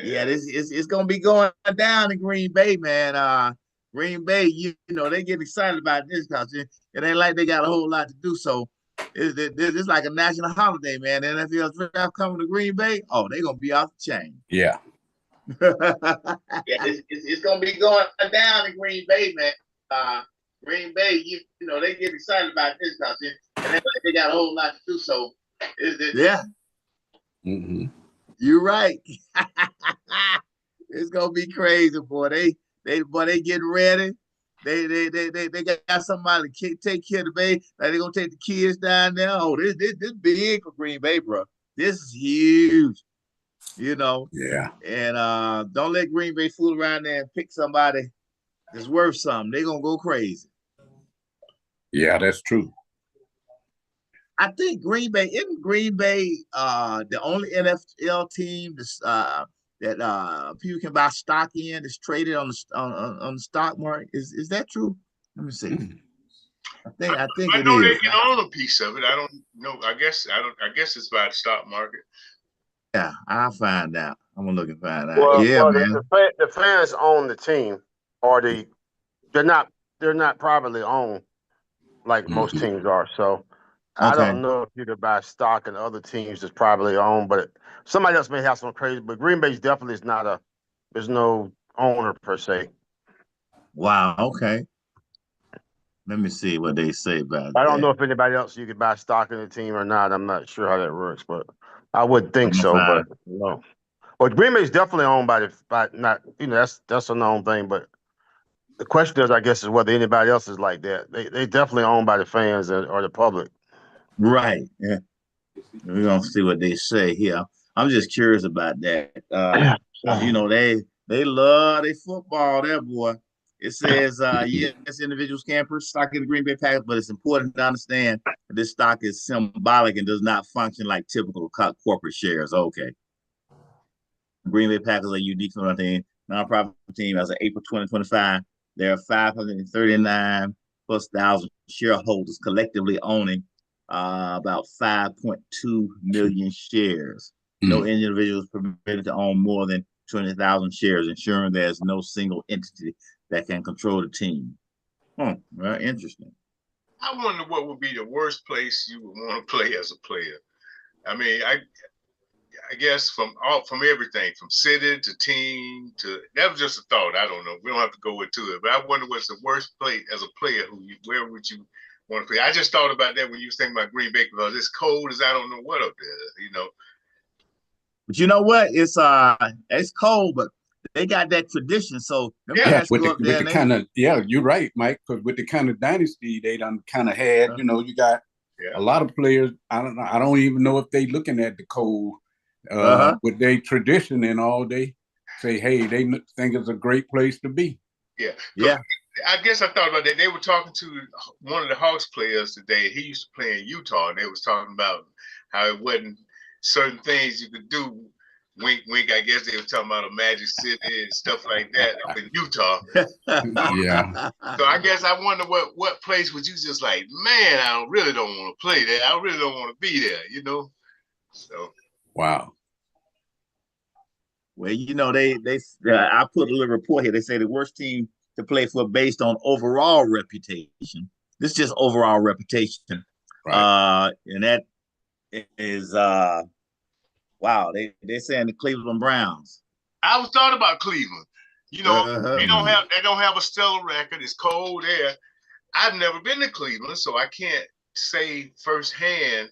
Yeah, this it's gonna be going down in Green Bay, man. Green Bay, you know, they get excited about this because it ain't like they got a whole lot to do. So it's like a national holiday, man. The NFL draft coming to Green Bay, oh, they gonna be off the chain. Yeah. Yeah, it's gonna be going down in Green Bay, man. Green Bay, you know, they get excited about this because it ain't like they got a whole lot to do. So yeah, you're right. It's gonna be crazy, boy. They getting ready. They got somebody to take care of the Bay. Like they gonna take the kids down there. Oh, this big for Green Bay, bro. This is huge. You know. Yeah. And don't let Green Bay fool around there and pick somebody that's worth something. They're gonna go crazy. Yeah, that's true. I think Green Bay isn't Green Bay the only NFL team that people can buy stock in that's traded on the stock market. Is that true? Let me see. I think I it know is. they can own a piece of it. I don't know. I guess it's by the stock market. Yeah, I'll find out. I'm gonna look and find out. Well, Yeah, man. the fans own the team, or they're not privately owned like most teams are. So I Okay. don't know if you could buy stock in other teams that's privately owned, but somebody else may have some crazy. But Green Bay's definitely is not there's no owner per se. Wow. Okay. Let me see what they say about I don't that. know if anybody else you could buy stock in the team or not. I'm not sure how that works, but I would think I'm gonna so. find But no. But Green Bay's definitely owned by not that's a known thing. But the question is, I guess, is whether anybody else is like that. They definitely owned by the fans or the public. Right. Yeah. We're gonna see what they say here. I'm just curious about that. You know, they love their football there, boy. It says yes, individuals can purchase stock in the Green Bay Packers, but it's important to understand that this stock is symbolic and does not function like typical corporate shares. Okay. Green Bay Packers are unique from nothing. Nonprofit team as of April 2025. There are 539 plus thousand shareholders collectively owning about 5.2 million shares. No individual is permitted to own more than 20,000 shares, ensuring there's no single entity that can control the team. Very interesting. I wonder what would be the worst place you would want to play as a player. I mean, I guess from everything, from city to team to that was just a thought. I don't know. We don't have to go into it, but I wonder what's the worst place as a player. Where would you want to play? I just thought about that when you was thinking about Green Bay because it's cold as I don't know what up there, you know. But you know what? It's cold, but they got that tradition. So with the kind of you're right, Mike. Because with the kind of dynasty they done kind of had, you know, you got a lot of players. I don't even know if they looking at the cold with their tradition and all. They say, hey, they think it's a great place to be. Yeah. I guess I thought about that. They were talking to one of the Hawks players today. He used to play in Utah, and they was talking about how it wasn't certain things you could do. Wink, wink. I guess they were talking about a Magic City and stuff like that up in Utah. Yeah. So I guess I wonder what place would you just like, man, I really don't want to play there. I really don't want to be there, you know? So. Wow. Well, you know, I put a little report here. They say the worst team to play for based on overall reputation. This is just overall reputation. Right. And that is wow, they're saying the Cleveland Browns. I was thought about Cleveland. You know, they don't have a stellar record. It's cold there. I've never been to Cleveland, so I can't say firsthand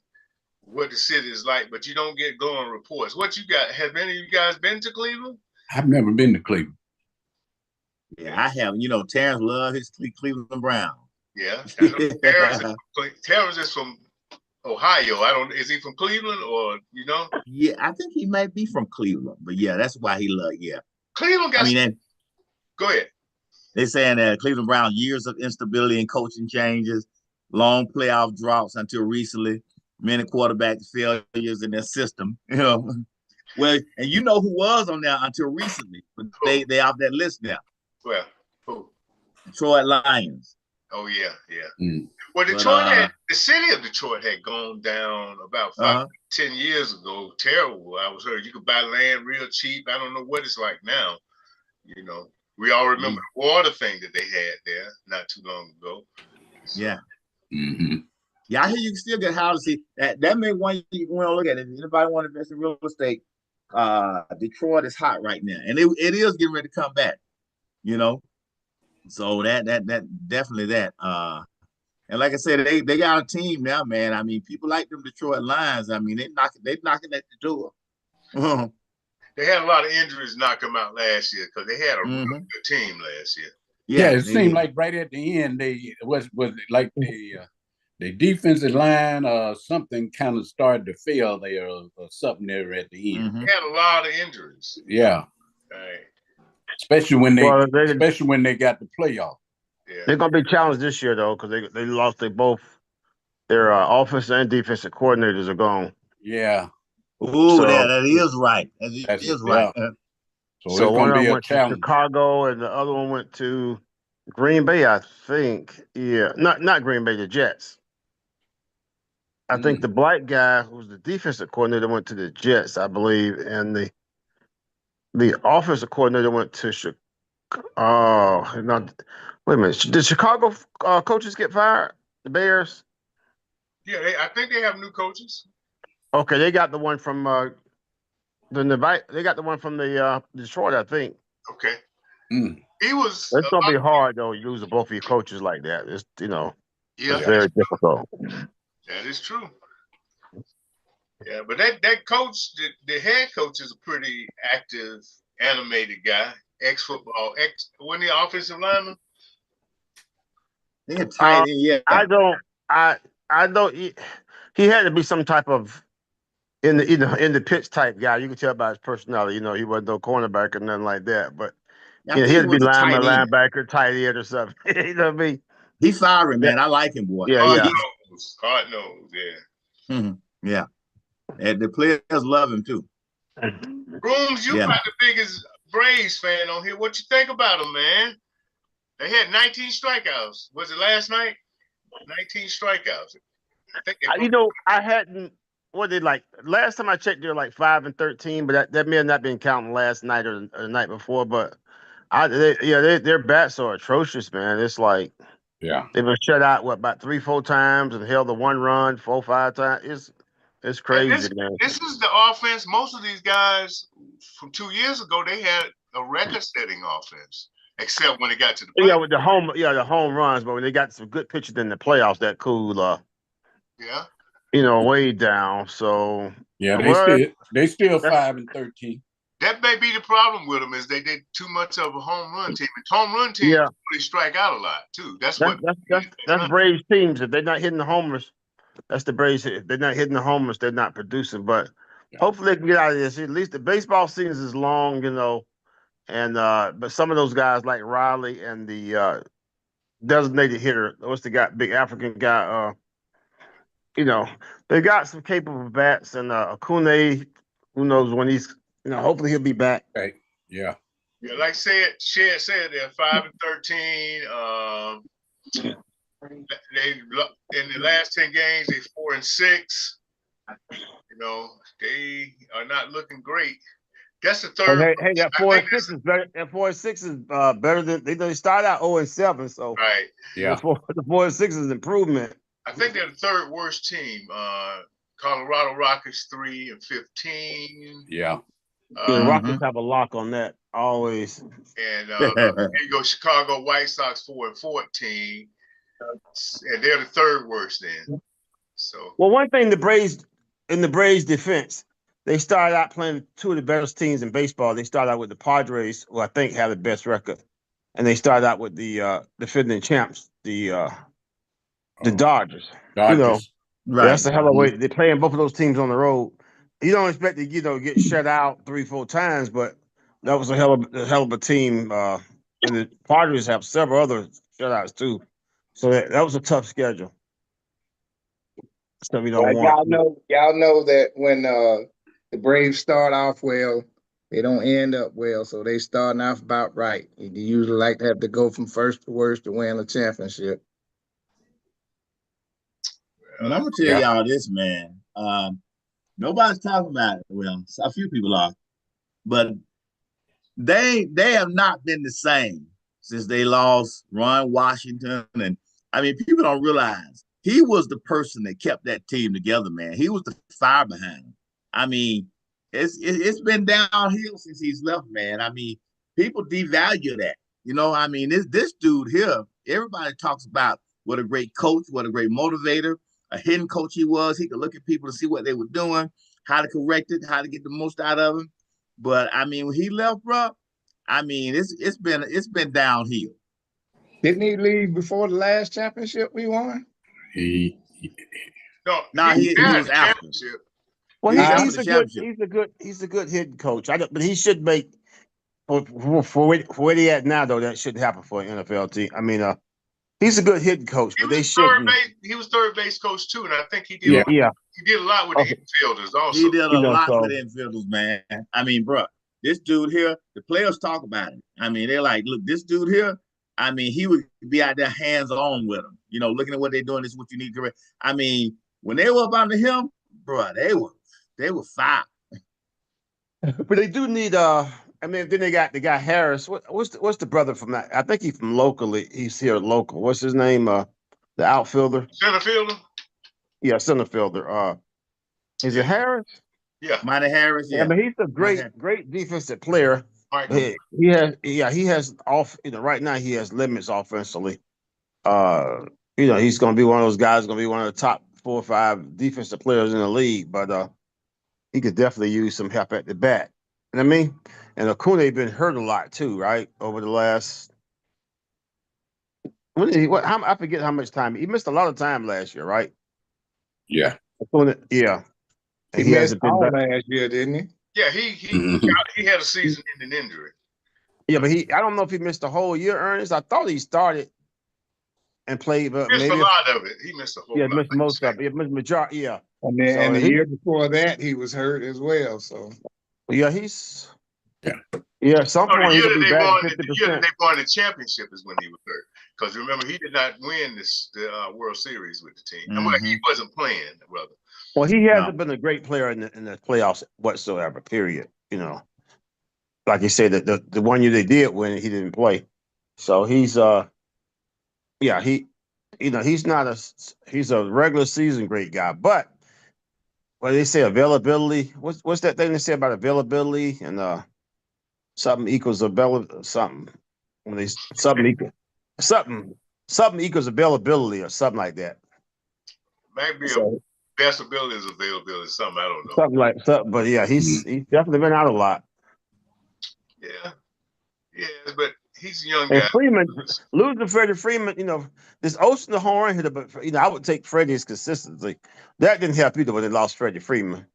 what the city is like, but you don't get glowing reports. What you got? Have any of you guys been to Cleveland? I've never been to Cleveland. Yeah, I have. You know, Terrence loves his Cleveland Browns. Yeah. Terrence is from Ohio. Is he from Cleveland or, you know? Yeah, I think he might be from Cleveland, but yeah, that's why he loves, Cleveland got go ahead. They're saying that Cleveland Browns years of instability and coaching changes, long playoff drops until recently, many quarterback failures in their system. You know, well, and you know who was on there until recently, but they off that list now. Well, who? Detroit Lions. Oh yeah. Well, the city of Detroit had gone down about 10 years ago. Terrible. I was heard you could buy land real cheap. I don't know what it's like now. You know, we all remember the water thing that they had there not too long ago. So. Yeah. Yeah, I hear you can still get houses. See, that may one you want to look at it. If anybody want to invest in real estate, Detroit is hot right now, and it is getting ready to come back. You know, so that definitely that. And like I said, they got a team now, man. I mean, people like them Detroit Lions. I mean, they knocking at the door. They had a lot of injuries knock them out last year because they had a really good team last year. Yeah, it seemed like right at the end they was like the defensive line or something kind of started to fail there or something there at the end. They had a lot of injuries. Yeah. Right. Especially when they got the playoff. Yeah. They're gonna be challenged this year though, because they lost their offensive and defensive coordinators are gone. Yeah. Ooh, so, that is right. That is right. Yeah. So one of them went to Chicago and the other one went to Green Bay, I think. Yeah. Not Green Bay, the Jets. I think the black guy who was the defensive coordinator went to the Jets, I believe, and the offensive coordinator went to Chicago. Oh, no, wait a minute. Did Chicago coaches get fired? The Bears? Yeah, I think they have new coaches. Okay, they got the one from they got the one from the Detroit, I think. Okay. He was. It's gonna be hard though. You lose both of your coaches like that. It's it's very difficult. That is true. Yeah, but that coach, the head coach, is a pretty active, animated guy. Ex-football, when the offensive lineman. Tight end, yeah. I don't. He had to be some type of in the pitch type guy. You can tell by his personality. He wasn't no cornerback or nothing like that. But he had to be linebacker, tight end or something. You know what I mean? He's fiery, man. I like him, boy. Yeah, God knows, yeah. Yeah. And the players love him too. Brooms, you got the biggest Braves fan on here. What you think about them, man? They had 19 strikeouts. Was it last night? 19 strikeouts. I hadn't. What they like? Last time I checked, they were like 5-13, but that may have not been counting last night or the night before. But their bats are atrocious, man. It's like they've been shut out about 3-4 times and held the 1 run 4-5 times. It's crazy, man. This is the offense. Most of these guys from 2 years ago, they had a record-setting offense, except when it got to the playoffs. Yeah, with the home runs, but when they got some good pitchers in the playoffs, that cooled way down. So they still 5-13. That may be the problem with them is they did too much of a home run team. And home run teams really strike out a lot too. That's Braves teams. If they're not hitting the homers, that's the Braves. If they're not hitting the homers, they're not producing. But hopefully they can get out of this. At least the baseball season is long, and but some of those guys like Riley and the designated hitter, what's the guy, big African guy, they got some capable bats, and Akune, who knows when he's, hopefully he'll be back. Right. Yeah. Yeah, like Shed said, they're 5-13. They in the last 10 games, they're 4-6. They are not looking great. That's the third. Hey, that 4-6 is better. That 4-6 is better than they started out 0-7. So right. Yeah. The 4-6 is improvement. I think they're the third worst team. Colorado Rockets 3-15. Yeah. The Rockets have a lock on that always. And here you go, Chicago White Sox 4-14, and they're the third worst then. So one thing the Braves defense, they started out playing 2 of the best teams in baseball. They started out with the Padres, who I think have the best record, and they started out with the defending champs, the Dodgers. Right. That's the hell of a way. They're playing both of those teams on the road. You don't expect to get shut out 3-4 times, but that was a hell of a team. And the Padres have several other shutouts too, so that was a tough schedule. So we don't want. Y'all know that when the Braves start off well, they don't end up well. So they starting off about right. You usually like to have to go from first to worst to win a championship. And I'm gonna tell y'all this, man. Nobody's talking about it. Well, a few people are, but they have not been the same since they lost Ron Washington. And I mean, people don't realize he was the person that kept that team together, man. He was the fire behind them. I mean, it's been downhill since he's left, man. I mean, people devalue that. You know, I mean, this dude here, everybody talks about what a great coach, what a great motivator, a hidden coach he was. He could look at people to see what they were doing, how to correct it, how to get the most out of them. But I mean, when he left, bro, I mean, it's been downhill. Didn't he leave before the last championship we won? He was after. Well, he's a good hidden coach. But he should make for where they at now, though. That shouldn't happen for an NFL team. I mean, he's a good hidden coach, but they should. He was third base coach too, and I think he did. He did a lot with the infielders. Also, he did a lot with infielders, man. I mean, bro, this dude here, the players talk about it. I mean, they're like, look, this dude here. I mean, he would be out there hands on with them. You know, looking at what they're doing. This is what you need to correct. I mean, when they were up under him, bro, they were fine. But they do need I mean, then they got Harris. What's the brother from that? I think he's from locally. He's here local. What's his name? The outfielder. Center fielder. Yeah, center fielder. Is it Harris? Yeah, Minor Harris. Yeah, I mean, he's a great defensive player. He has off. You know, right now he has limits offensively. You know, he's going to be one of those guys. Going to be one of the top 4 or 5 defensive players in the league. But he could definitely use some help at the bat. You know what I mean? And Acuna been hurt a lot too, right? Over the last, I forget how much time he missed. A lot of time last year, right? Yeah. Acuna, yeah. And he hasn't been back last year, didn't he? Yeah, he had a season-ending injury. Yeah, but I don't know if he missed the whole year, Ernest. I thought he started and played, but missed maybe a lot of it. He missed a whole lot. Yeah, missed most of it. He missed majority. Yeah. And then the year before that, he was hurt as well. So yeah, at some point the year he'll be back 50%. The year that they won the championship is when he was hurt. Because remember, he did not win the World Series with the team. Mm-hmm. I mean, he wasn't playing, brother. Well, he hasn't been a great player in the playoffs whatsoever. Period. You know, like you said, the one year they did win, he didn't play. So he's he's a regular season great guy, but what they say availability. What's that thing they say about availability and something equals availability something when they something equals availability or something like that. Maybe best ability is availability. Something I don't know. Something like something, but yeah, he's definitely been out a lot. Yeah, but he's a young guy. Freeman losing Freddie Freeman, you know, this Ocean the horn hitter, but you know, I would take Freddie's consistency. That didn't help either when they lost Freddie Freeman.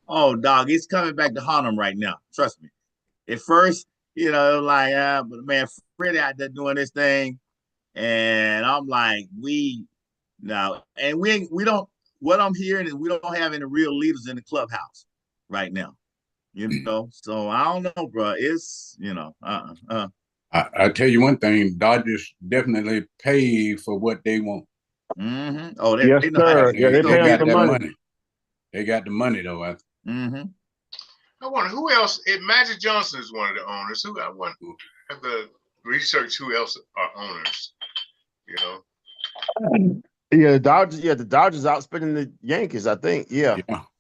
Oh, dog, he's coming back to haunt him right now. Trust me. At first, you know, like, but man, Freddie out there doing this thing, and I'm like, we don't. What I'm hearing is we don't have any real leaders in the clubhouse right now. You know, so I don't know, bro. It's I tell you one thing: Dodgers definitely pay for what they want. Mm-hmm. Oh, they know how to they got that money. They got the money though. Mm-hmm. I wonder who else. Magic Johnson is one of the owners. Who I want to have the research. Who else are owners? You know. Yeah, the Dodgers outspending the Yankees, I think. Yeah,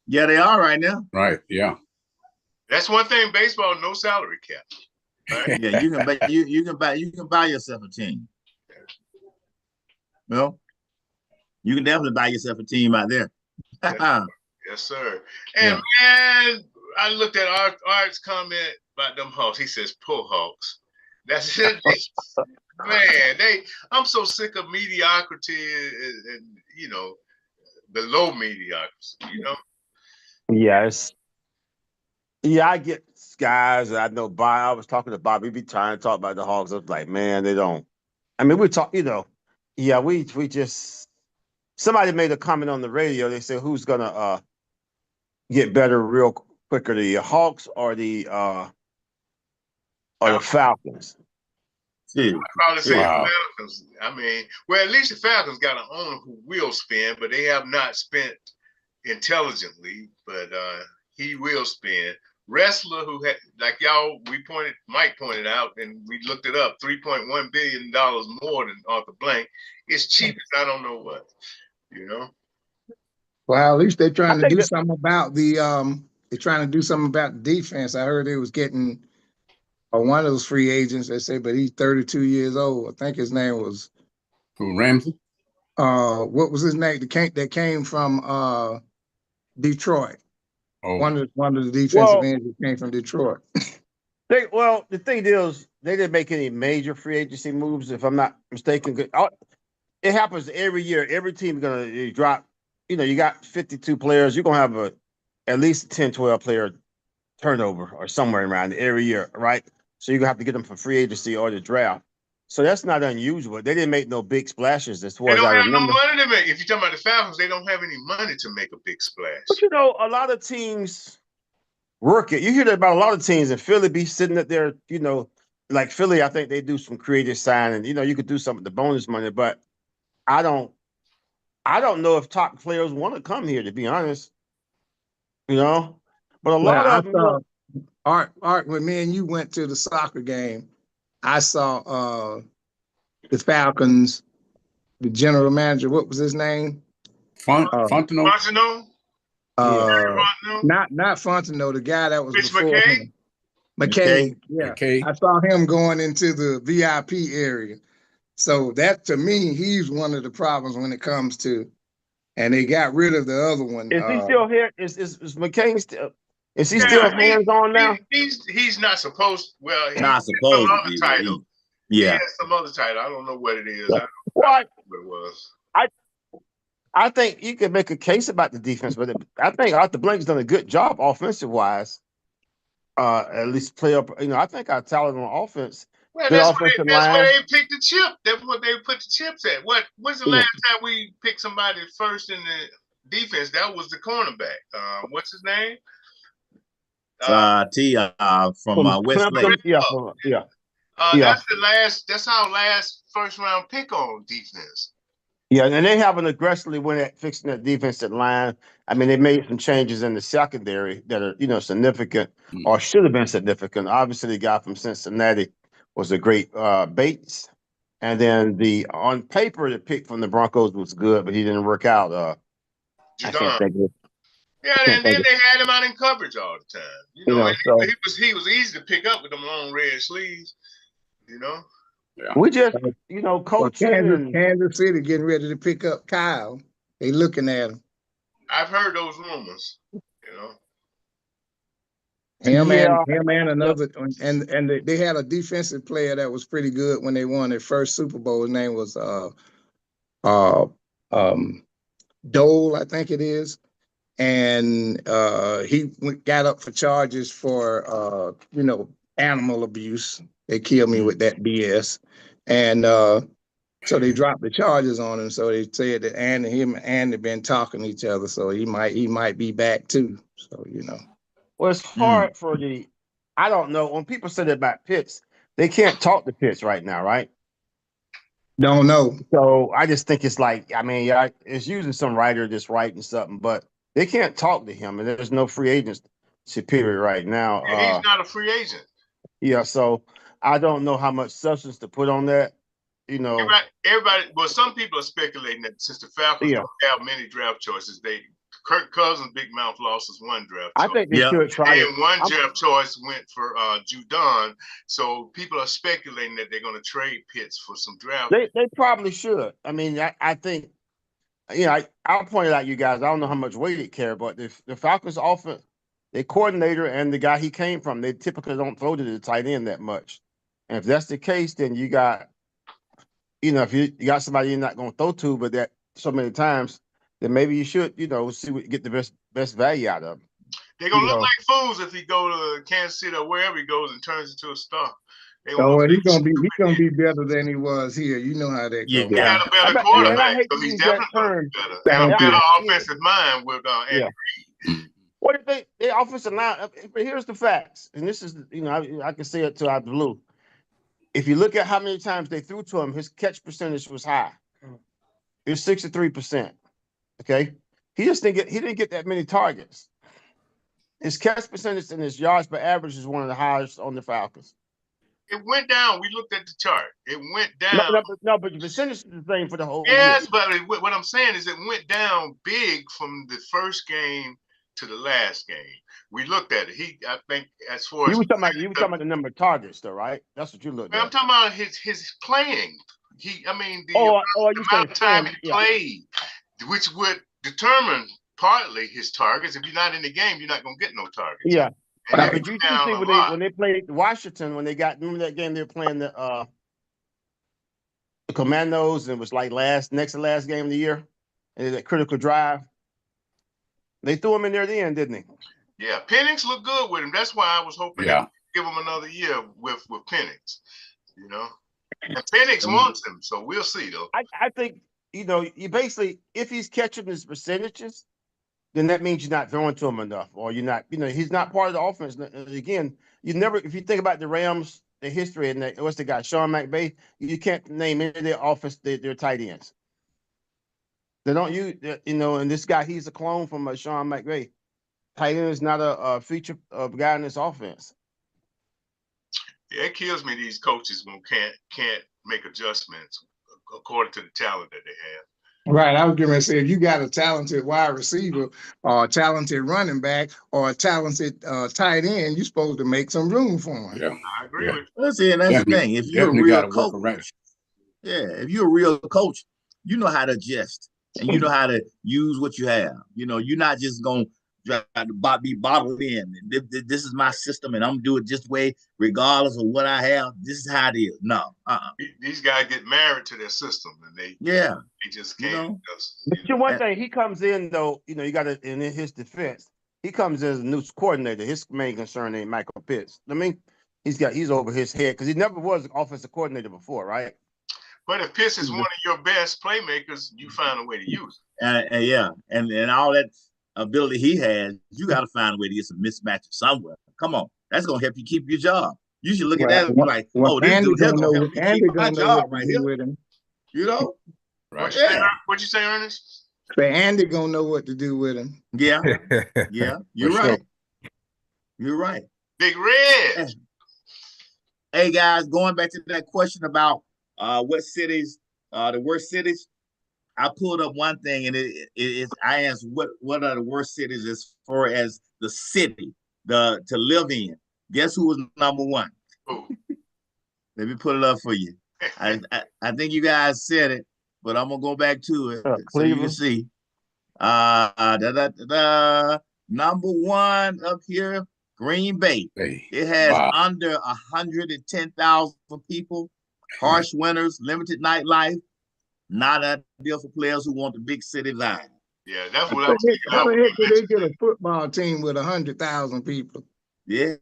they are right now. Right. Yeah. That's one thing. Baseball, no salary cap. Right? Yeah, you can buy yourself a team. Well, you can definitely buy yourself a team out there. Yes, sir. And man, I looked at Art's comment about them Hawks. He says, "Poor Hawks." That's it. Man, I'm so sick of mediocrity and you know, the low mediocrity, you know? Yes. Yeah, I get guys. I know I was talking to Bob. We be trying to talk about the Hawks. I was like, man, they don't. I mean, we talk, you know, we just somebody made a comment on the radio. They said, who's gonna get better real quicker, the Hawks or the Falcons? I'd probably say the Falcons. I mean, well, at least the Falcons got an owner who will spend, but they have not spent intelligently. But he will spend. Wrestler who had, like Mike pointed out, and we looked it up, $3.1 billion more than Arthur Blank. It's cheap as I don't know what, you know. Well, at least they're trying to do something about the they're trying to do something about the defense. I heard they was getting one of those free agents. They say, but he's 32 years old. I think his name was Ramsey. What was his name? That came from Detroit. Oh. One of the defensive ends that came from Detroit. The thing is, they didn't make any major free agency moves, if I'm not mistaken. It happens every year. Every team is going to drop. You got 52 players. You're going to have at least a 10, 12 player turnover or somewhere around every year, right? So you're going to have to get them for free agency or the draft. So that's not unusual. They didn't make no big splashes as far as I remember. They don't have no money to make. If you're talking about the Falcons, they don't have any money to make a big splash. But a lot of teams work it. You hear that about a lot of teams, and Philly be sitting up there, like Philly, I think they do some creative signing. You could do something with the bonus money, but I don't know if top players want to come here, to be honest. But a lot of them. Art, when me and you went to the soccer game, I saw the Falcons, the general manager. What was his name? Fontenot. Not Fontenot. The guy that was before him. McKay. Yeah. McKay. I saw him going into the VIP area. So that, to me, he's one of the problems when it comes to, and they got rid of the other one. Is he still here? Is McCain still? Is he still hands on now? He's not supposed. Well, he's not supposed to be. Title. He has some other title. I don't know what it is. I don't know what it was. I think you could make a case about the defense, but I think Arthur Blank's done a good job offensive wise. At least play up. I think our talent on offense. Well, that's where they picked the chip. That's what they put the chips at. When's the last time we picked somebody first in the defense? That was the cornerback. What's his name? From Westlake. Yeah. That's our last first round pick on defense. Yeah, and they haven't aggressively went at fixing that defensive line. I mean, they made some changes in the secondary that are, significant or should have been significant. Obviously, the guy from Cincinnati was a great Bates. And then on paper, the pick from the Broncos was good, but he didn't work out. I can't think of it. Yeah, and then they had him out in coverage all the time. He was easy to pick up with them long red sleeves, Yeah. We just, coaching. Kansas City getting ready to pick up Kyle. They looking at him. I've heard those rumors, Him and another, and they had a defensive player that was pretty good when they won their first Super Bowl. His name was Dole, I think it is. And he got up for charges for animal abuse. They killed me with that BS. And so they dropped the charges on him. So they said that him and Andy been talking to each other. So he might be back too. So Well, it's hard for I don't know. When people say that about Pitts, they can't talk to Pitts right now, right? Don't know. So I just think it's like, it's using some writer just writing something, but they can't talk to him, and there's no free agents period right now. And he's not a free agent. Yeah, so I don't know how much substance to put on that. Everybody. Well, some people are speculating that since the Falcons don't have many draft choices, Kirk Cousins' big mouth lost his one draft choice. I think they should try it. And one draft choice went for Judon. So people are speculating that they're going to trade Pitts for some draft. They probably should. I mean, I think, I'll point it out, you guys. I don't know how much weight it carry, but the Falcons' offense, their coordinator and the guy he came from, they typically don't throw to the tight end that much. And if that's the case, then you got, if you got somebody you're not going to throw to, but that so many times, then maybe you should, see what get the best value out of him. They're gonna look like fools if he go to Kansas City or wherever he goes and turns into a star. He's gonna be better than he was here. You know how that goes. He had a better quarterback, so he's definitely better. And a better offensive mind with Andy Reid. What if they offensive line? But here's the facts, and this is, I can say it to out the blue. if you look at how many times they threw to him, his catch percentage was high. It was 63%. Okay, he didn't get that many targets. His catch percentage and his yards per average is one of the highest on the Falcons. It went down. We looked at the chart. It went down. No, but the percentage is the same for the whole year. Yes, but what I'm saying is it went down big from the first game to the last game. We looked at it. I think as far as you were talking about the number of targets, though, right? That's what you looked at. I'm talking about his playing. The amount of time he played, which would determine partly his targets. If you're not in the game, you're not going to get no targets. Yeah. But you see when they played Washington, remember that game they were playing the Commandos, and it was like next to last game of the year, and that critical drive. They threw him in there at the end, didn't they? Yeah, Penix looked good with him. That's why I was hoping to give him another year with Penix. You know, and Penix wants him, so we'll see though. I think you basically, if he's catching his percentages, then that means you're not throwing to him enough, or you're not. He's not part of the offense. Again, if you think about the Rams, the history, and what's the guy, Sean McVay, you can't name any of their offense, their tight ends. They don't use, and this guy, he's a clone from Sean McVay. Tight end is not a feature of guy in this offense. Yeah, it kills me these coaches can't make adjustments according to the talent that they have. Right, I was going to say, if you got a talented wide receiver or a talented running back or a talented tight end, you're supposed to make some room for him. Yeah, I agree with you. That's the thing. If you're a real coach, if you're a real coach, you know how to adjust and you know how to use what you have. You're not just going to be bottled in. This is my system, and I'm gonna do it just the way, regardless of what I have. This is how it is. No, These guys get married to their system, and they just can't. But one thing, he comes in though. You got to, in his defense, he comes in as a new coordinator. His main concern ain't Michael Pitts. I mean, he's over his head because he never was an offensive coordinator before, right? But if Pitts is one of your best playmakers, you find a way to use it. And all that ability he has, you got to find a way to get some mismatches somewhere. Come on, that's gonna help you keep your job. You should look at that and be like, this dude here gonna help me keep my job right here. With him. Right? What'd you say, Ernest? Andy gonna know what to do with him. Yeah, you're right. You're right. Big Red. Hey guys, going back to that question about what cities, the worst cities. I pulled up one thing, and I asked what are the worst cities as far as the city to live in. Guess who was number one? Let me put it up for you. I think you guys said it, but I'm gonna go back to it so you can see. Number one up here, Green Bay. It has under 110,000 people. Harsh winters, limited nightlife. Not ideal for players who want the big city vibe. Yeah, that's what I'm thinking. How the heck did they get a football team with 100,000 people? Yeah.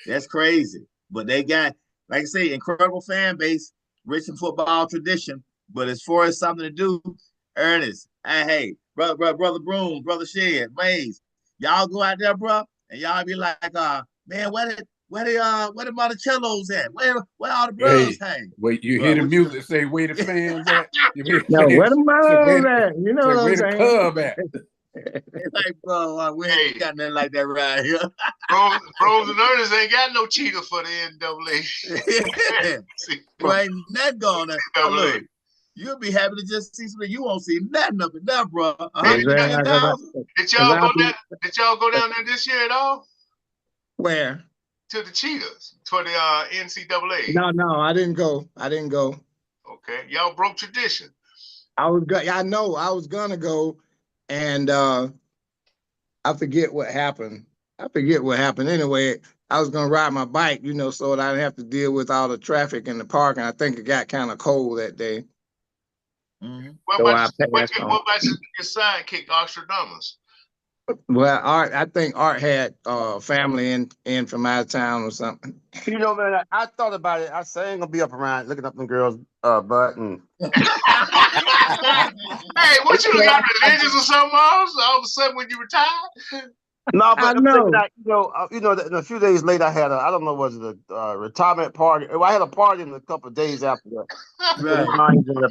That's crazy. But they got, like I say, incredible fan base, rich in football tradition. But as far as something to do, Ernest, hey, brother Broom, brother Shed, Mays, y'all go out there, bro, and y'all be like, man, where the Monticellos at? Where all the brothers hang? Wait, you hear the music say where the fans at? Where the Monticellos at? You know what I'm saying? Where the club at? It's like, bro, we ain't got nothing like that right here. Bros and Ernest ain't got no cheetah for the NAA. Well, ain't nothing going on. Look, you'll be happy to just see something. You won't see nothing up in there, bro. Did y'all go down there this year at all? Where? To the Cheetahs for the NCAA. No, I didn't go. Okay, y'all broke tradition. I was gonna go, and I forget what happened. Anyway, I was gonna ride my bike, so that I didn't have to deal with all the traffic in the park. And I think it got kind of cold that day. Mm-hmm. What about your sidekick, Ostradamus? Well, I think Art had family in from out of town or something. Man, I thought about it. I say I ain't gonna be up around looking up them girls' butt and. Hey, what you got religious or something else? All of a sudden when you retired? No, I but I'm thinking know. that a few days later I had I don't know, was it a retirement party? Well, I had a party in a couple of days after that. Right.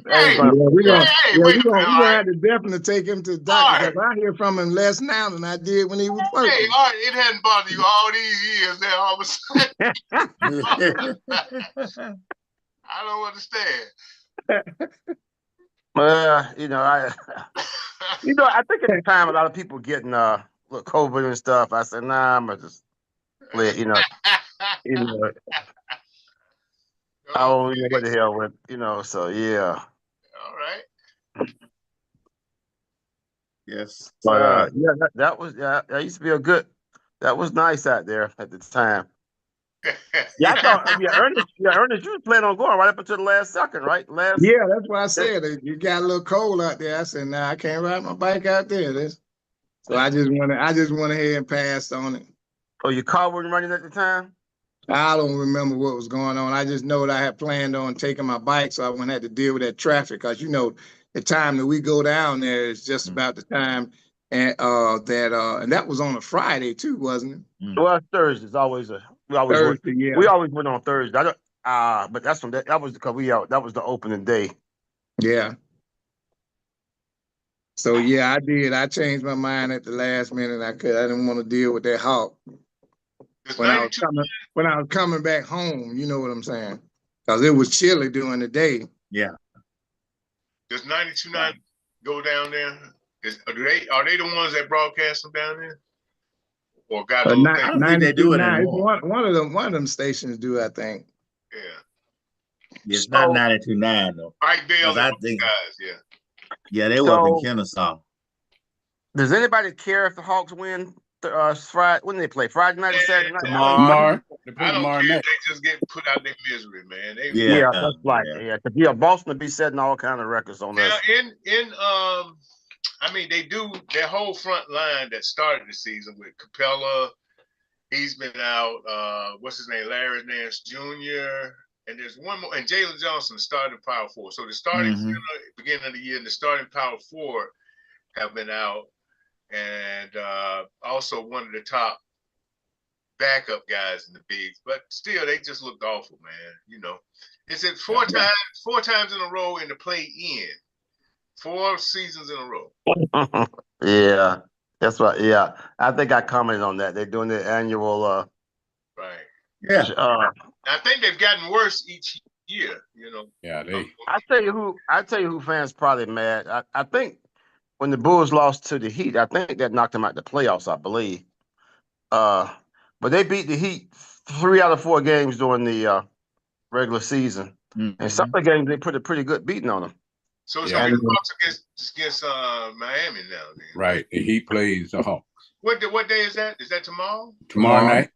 Hey, Yeah, hey, wait a minute. we All gonna right. have to definitely take him to the All doctor because right. I hear from him less now than I did when he was Hey, working. all right. It hadn't bothered you all these years. Now all of a sudden, I don't understand. I think at the time a lot of people getting COVID and stuff. I said, nah, I'm gonna just play it, I don't know what the hell with, so yeah. All right. Yes. But that was that used to be that was nice out there at the time. Yeah, I thought Ernest, you was planning on going right up until the last second, right? Yeah, that's why I said it. You got a little cold out there. I said, nah, I can't ride my bike out there. So I just went ahead and passed on it. Oh, your car wasn't running at the time? I don't remember what was going on. I just know that I had planned on taking my bike, so I wouldn't have to deal with that traffic. Because the time that we go down there is just about the time, and and that was on a Friday too, wasn't it? Well, Thursdays always Thursday, yeah. We always went on Thursday. I don't, but that's when that was because that was the opening day. Yeah. So yeah, I did. I changed my mind at the last minute. I didn't want to deal with that hawk when I was coming back home. You know what I'm saying? Because it was chilly during the day. Yeah. Does 92.9 go down there? Are they the ones that broadcast them down there? Or got a little thing? I don't think they do it anymore. One of them stations do, I think. Yeah. It's not 92.9 though. Mike Bell I and think, guys, yeah. Yeah, they were up in Kennesaw. Does anybody care if the Hawks win Friday? When they play? Friday night or Saturday night? Tomorrow. I don't care if they just get put out their misery, man. That's right. Yeah, Boston will be setting all kind of records on us. They do their whole front line that started the season with Capella. He's been out. What's his name? Larry Nance Jr. And there's one more, and Jalen Johnson started power forward. So the starting beginning of the year and the starting power forward have been out, and also one of the top backup guys in the bigs. But still, they just looked awful, man. It's at four times in a row in the play-in, 4 seasons in a row. Yeah, that's right. Yeah, I think I commented on that. They're doing the annual. Right. Yeah. I think they've gotten worse each year. Yeah, I tell you who fans probably mad. I think when the Bulls lost to the Heat, I think that knocked them out the playoffs, I believe. But they beat the Heat 3 out of 4 games during the regular season, and some of the games they put a pretty good beating on them. So it's gonna be the Hawks against Miami now. Then. Right, the Heat plays the Hawks. What day is that? Is that tomorrow? Tomorrow night.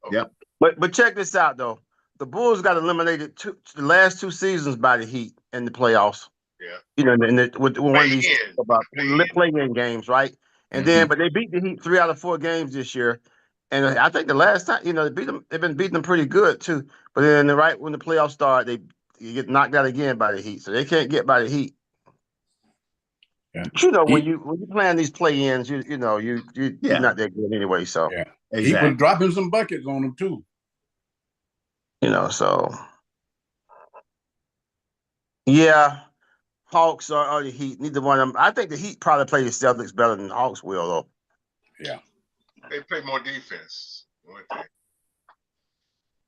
Okay. Yep. But check this out though. The Bulls got eliminated the last 2 seasons by the Heat in the playoffs. Yeah. With one of these play-in games, right? And then, but they beat the Heat 3 out of 4 games this year. And I think the last time, they beat them, they've been beating them pretty good too. But then, when the playoffs start, you get knocked out again by the Heat, so they can't get by the Heat. Yeah. When you playing these play-ins, you're not that good anyway. So exactly. He was dropping some buckets on them too. So yeah, Hawks or the Heat. Neither one of them. I think the Heat probably play the Celtics better than the Hawks will, though. Yeah, they play more defense.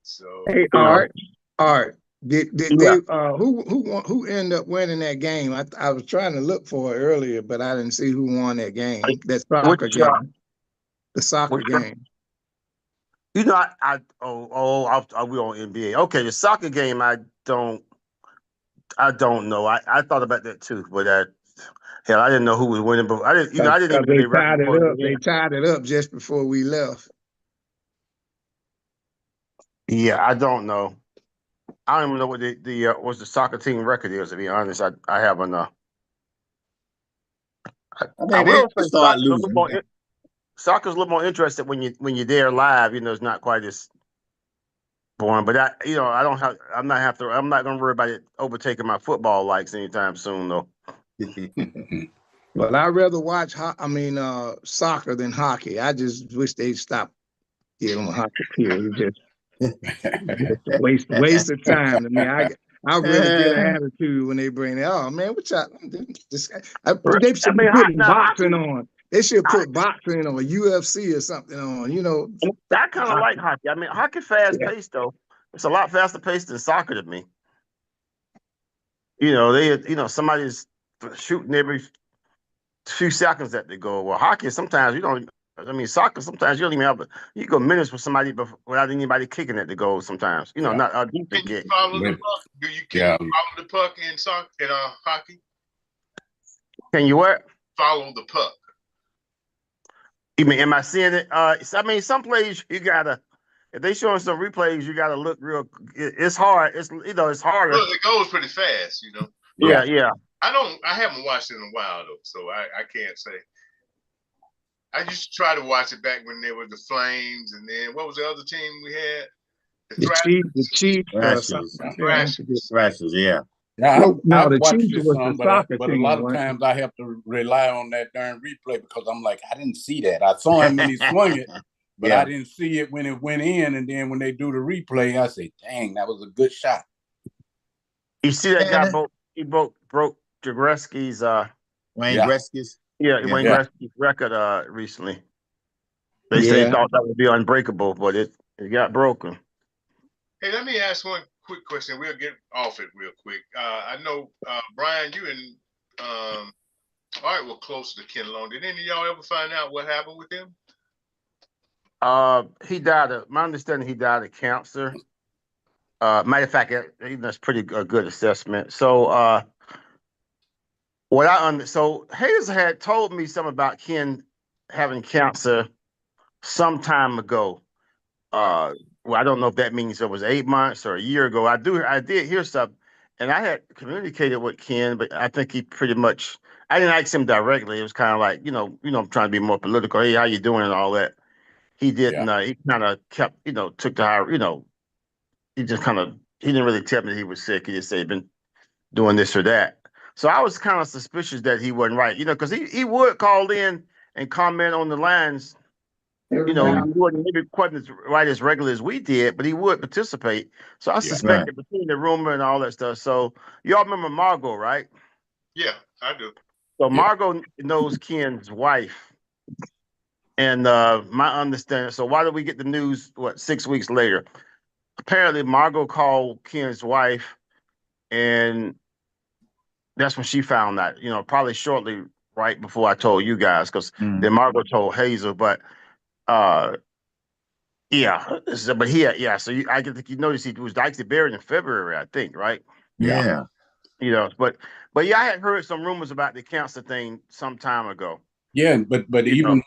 So hey, Art. Did they who ended up winning that game? I was trying to look for it earlier, but I didn't see who won that game. That soccer game. The soccer game. We on NBA. Okay, the soccer game. I don't know. I thought about that too, but hell, I didn't know who was winning. But I didn't even. They tied it up just before we left. Yeah, I don't know. I don't even know what the soccer team record is. To be honest, I haven't. I will say soccer's a little more interested when you're there live. It's not quite as boring. But I'm not going to worry about it overtaking my football likes anytime soon, though. But I rather watch soccer than hockey. I just wish they'd stop getting hockey period. Just a waste of time to me. I really get an attitude when they bring it. Oh man, what y'all? They should be putting boxing on. They should put boxing on, UFC or something on. You know, I kind of like hockey. I mean, hockey fast paced though. It's a lot faster paced than soccer to me. You know, somebody's shooting every few seconds at the goal. Well, hockey sometimes you don't. I mean, soccer sometimes you don't even have. You go minutes with somebody without anybody kicking at the goal. Sometimes not a decent kick. You follow the puck? Do you follow the puck in soccer in hockey? Can you what? Follow the puck. You mean, am I seeing it? I mean, some plays you gotta. If they showing some replays, you gotta look real. It's hard. It's it's harder. Well, it goes pretty fast, Yeah. I haven't watched it in a while though, so I can't say. I used to try to watch it back when there were the Flames, and then what was the other team we had? The Chiefs. Thrashers, yeah. Yeah, the Chiefs was the soccer but team, a lot of times I have to rely on that darn replay because I'm like, I didn't see that. I saw him when he swung it, but I didn't see it when it went in. And then when they do the replay, I say, dang, that was a good shot. You see that guy broke Jagreski's Wayne Gretzky's? Wayne Gretzky's record recently. They say they thought that would be unbreakable, but it got broken. Hey, let me ask one quick question. We'll get off it real quick. I know, Brian, you and Art were close to Ken Long. Did any of y'all ever find out what happened with him? He died my understanding, he died of cancer. Matter of fact, that's pretty good assessment. So so Hayes had told me something about Ken having cancer some time ago. Well, I don't know if that means it was 8 months or a year ago. I did hear something, and I had communicated with Ken, but I think he pretty much. I didn't ask him directly. It was kind of like, I'm trying to be more political. Hey, how you doing and all that. He didn't. He kind of kept, took the high. He just he didn't really tell me that he was sick. He just said he'd been doing this or that. So I was kind of suspicious that he wasn't right, because he would call in and comment on the lines. He wouldn't maybe quite as right as regular as we did, but he would participate. So I suspected between the rumor and all that stuff. So y'all remember Margot, right? Yeah, I do. So Margot knows Ken's wife. And my understanding, so why did we get the news, 6 weeks later? Apparently Margot called Ken's wife, and that's when she found out, probably shortly right before I told you guys, because then Margot told Hazel, but so I think you noticed he was actually buried in February, I think, right? Yeah. But I had heard some rumors about the cancer thing some time ago. Yeah, but even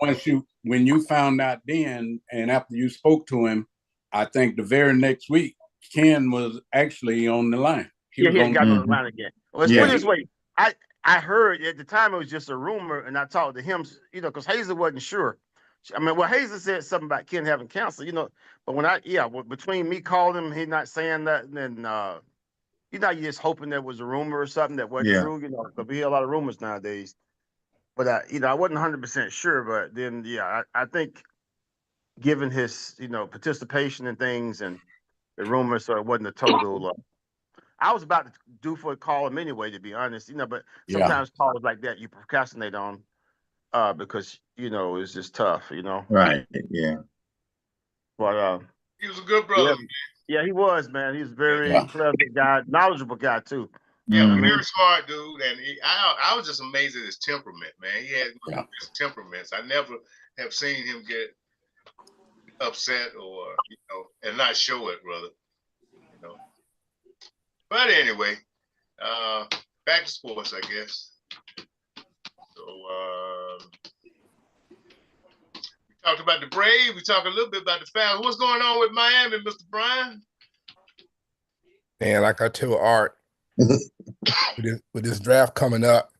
when you found out then, and after you spoke to him, I think the very next week, Ken was actually on the line. He got on the line again. Well, let's put it this way. I heard at the time it was just a rumor, and I talked to him, because Hazel wasn't sure. I mean, Hazel said something about Ken having cancer, but when between me calling him, he not saying that, and then, you just hoping there was a rumor or something that wasn't true, because we hear a lot of rumors nowadays. But, I wasn't 100% sure, but then, I think given his, participation in things and the rumors, so it wasn't a total, I was about to call him anyway, to be honest, but sometimes calls like that you procrastinate on. Because it's just tough, Right. Yeah. But he was a good brother. Yeah, he was, man. He was a very clever guy, knowledgeable guy too. Yeah, very smart dude, and I was just amazed at his temperament, man. He had his temperaments. I never have seen him get upset or and not show it, brother. But anyway, back to sports, I guess. So we talked about the Braves. We talked a little bit about the Falcons. What's going on with Miami, Mr. Brian? Man, like I told Art, with this draft coming up,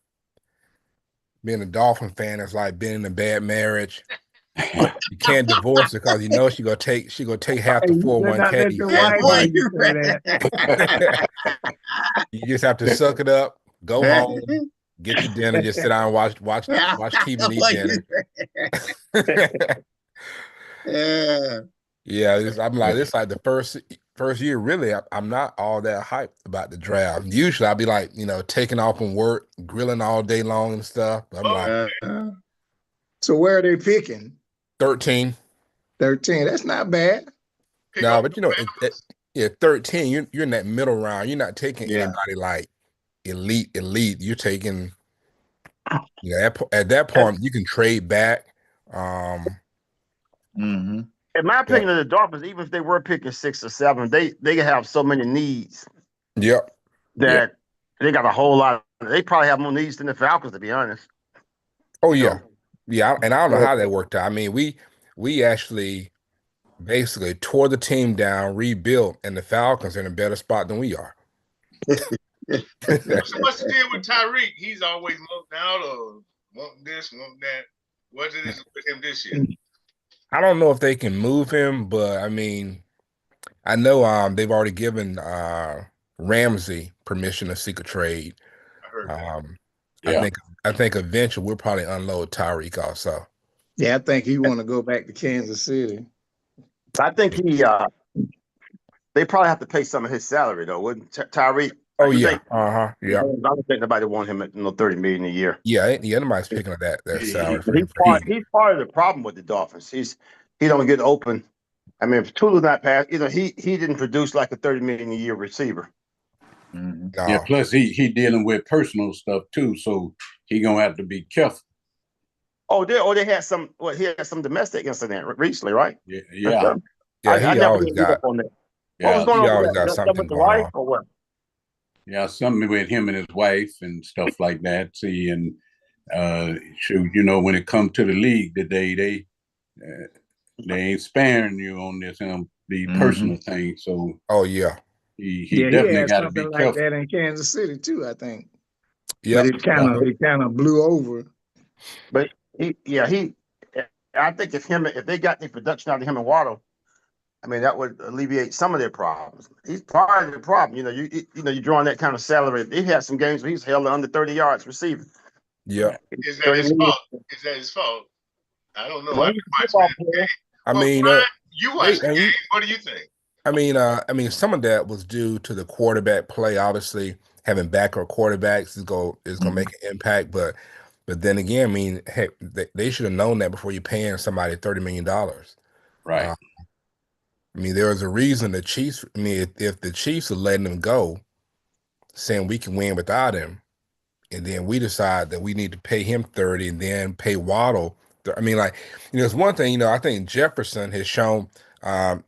being a Dolphin fan is like being in a bad marriage. You can't divorce her because she gonna take half the 401k. You just have to suck it up, go home, get your dinner, just sit down and watch TV and eat dinner. Yeah. Yeah, I'm like, this like the first year, really, I'm not all that hyped about the draft. Usually I'll be like, taking off from work, grilling all day long and stuff. I'm like, so where are they picking? 13. 13. That's not bad. No, but 13, you're in that middle round. You're not taking anybody like elite. You're taking, at that point, you can trade back. In my opinion, the Dolphins, even if they were picking 6 or 7, they have so many needs. Yep. That they got a whole lot. They probably have more needs than the Falcons, to be honest. Oh yeah, yeah. And I don't know how that worked out. I mean, we actually basically tore the team down, rebuilt, and the Falcons are in a better spot than we are. What's the deal with Tyreek? He's always moved out or want this, want that. What it is with him this year? I don't know if they can move him, but I mean, I know they've already given Ramsey permission to seek a trade. I heard that. I think eventually we'll probably unload Tyreek also. Yeah, I think he want to go back to Kansas City. I think they probably have to pay some of his salary though, wouldn't Tyreek? Oh yeah, yeah. I don't think nobody want him at $30 million a year. Yeah, nobody's picking up that salary. He's part of the problem with the Dolphins. He don't get open. I mean, if Tulu's not passed, he didn't produce like a $30 million a year receiver. No. Yeah, plus he dealing with personal stuff too, so he gonna have to be careful. They had some. He had some domestic incident recently, right? Yeah. He always got. On that. Yeah, what was going he on always got something with the wife or what? Yeah, something with him and his wife and stuff like that. See, and when it comes to the league today, they ain't sparing you on this the personal thing. So, he definitely got to be careful. Like that in Kansas City too, I think. Yeah, but it kind of blew over. But I think if they got the production out of him and Waddle, I mean that would alleviate some of their problems. He's part of the problem. You're drawing that kind of salary. He had some games where he's held under 30 yards receiving. Yeah. Is that his fault? Is that his fault? I don't know. I mean, Brian, you watch the game. What do you think? I mean, some of that was due to the quarterback play. Obviously, having backup quarterbacks is going to make an impact. But then again, I mean, heck, they should have known that before you're paying somebody $30 million. Right. I mean, there was a reason the Chiefs. I mean, if the Chiefs are letting him go, saying we can win without him, and then we decide that we need to pay him 30 and then pay Waddle. I mean, it's one thing. I think Jefferson has shown.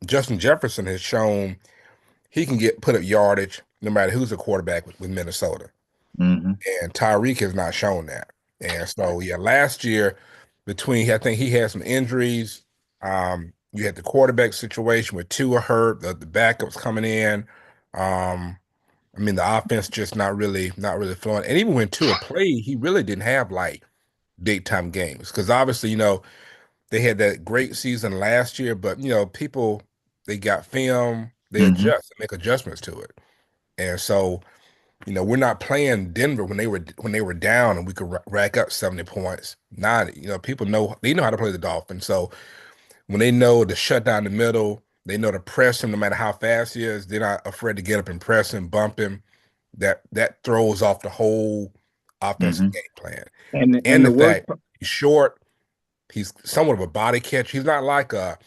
Justin Jefferson has shown he can put up yardage no matter who's the quarterback with Minnesota. And Tyreek has not shown that. And so, last year I think he had some injuries. You had the quarterback situation with Tua hurt, the backups coming in. I mean, the offense just not really flowing. And even when Tua played, he really didn't have like big time games because obviously, they had that great season last year, but people, they got film, they make adjustments to it. And so, we're not playing Denver when they were down and we could rack up 70 points. Now, people know how to play the Dolphins. So when they know to shut down the middle, they know to press him no matter how fast he is, they're not afraid to get up and press him, bump him. That throws off the whole offensive game plan. And the fact he's short, he's somewhat of a body catch. He's not like a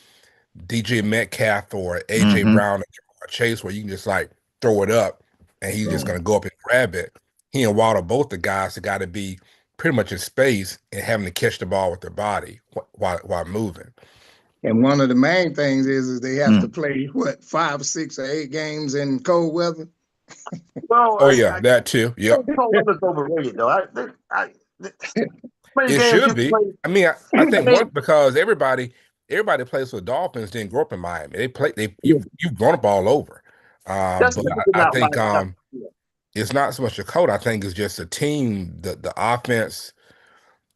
DJ Metcalf or AJ Brown or Chase where you can just like throw it up and he's just going to go up and grab it. He and Waddle, both the guys, have got to be pretty much in space and having to catch the ball with their body while moving. And one of the main things is they have to play 5, 6, or 8 games in cold weather. Well, that too. Yep. Cold weather's overrated though. It should be. I mean, I think because everybody plays for the Dolphins didn't grow up in Miami. You've grown up all over. But I think it's not so much the code. I think it's just the team. The offense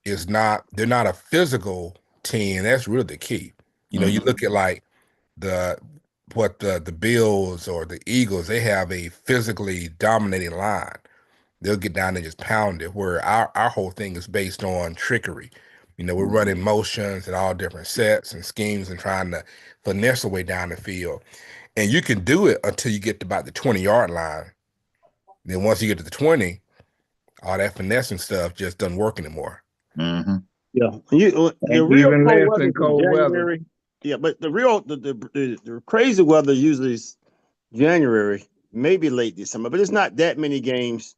is not. They're not a physical team. That's really the key. You look at like the Bills or the Eagles. They have a physically dominating line, they'll get down and just pound it. Where our whole thing is based on trickery. You know, we're running motions and all different sets and schemes and trying to finesse our way down the field. And you can do it until you get to about the 20-yard line. Then once you get to the 20, all that finessing stuff just doesn't work anymore. Yeah, the real even cold less weather than is cold January. weather. Yeah, but the crazy weather usually is January, maybe late December, but it's not that many games,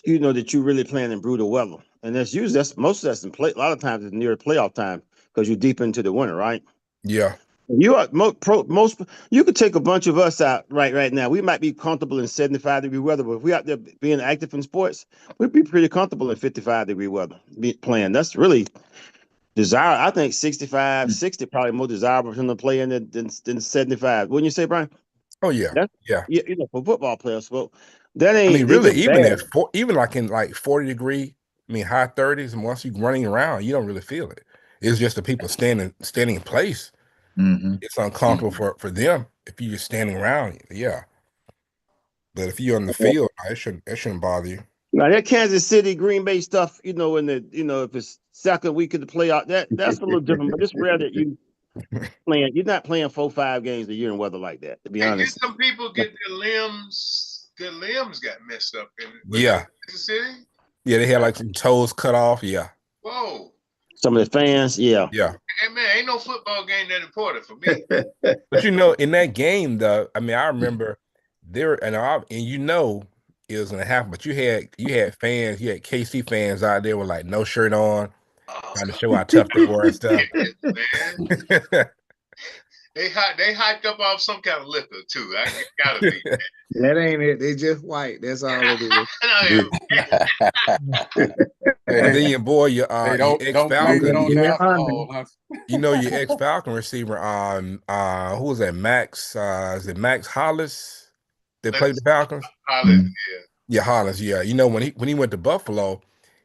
that you really playing in brutal weather. And that's most of that's in play. A lot of times it's near playoff time because you're deep into the winter, right? Yeah. You are most. You could take a bunch of us out right now. We might be comfortable in 75-degree weather, but if we out there being active in sports, we'd be pretty comfortable in 55-degree weather playing. That's really desirable. I think 65, 60 probably more desirable for them to play in than 75. Wouldn't you say, Brian? Oh yeah. Yeah. For football players. Well, that ain't. I mean, really, just even bad. even like in like 40-degree, I mean high 30s, and once you're running around, you don't really feel it. It's just the people standing in place. It's uncomfortable for them if you're just standing around. Yeah. But if you're on the field, it shouldn't bother you. Now that Kansas City, Green Bay stuff, if it's second week of the playoff, that's a little different. But it's rare that you playing. You're not playing 4-5 games a year in weather like that. To be honest, did some people get their limbs? Their limbs got messed up in Kansas City. Yeah, they had like some toes cut off. Yeah. Whoa. Some of the fans, yeah. Hey man, ain't no football game that important for me. But in that game, though, I mean, I remember there, and it was gonna happen. But you had fans, you had KC fans out there with like no shirt on, trying to show how tough they were and stuff. Man. They hyped up off some kind of liquor too. I gotta be. That ain't it. They just white. That's all it is. And then your boy, your ex-Falcon, your ex-Falcon receiver, who was that? Max, is it Max Hollis that played the Falcons? Hollis, yeah, Hollis, yeah. When he went to Buffalo,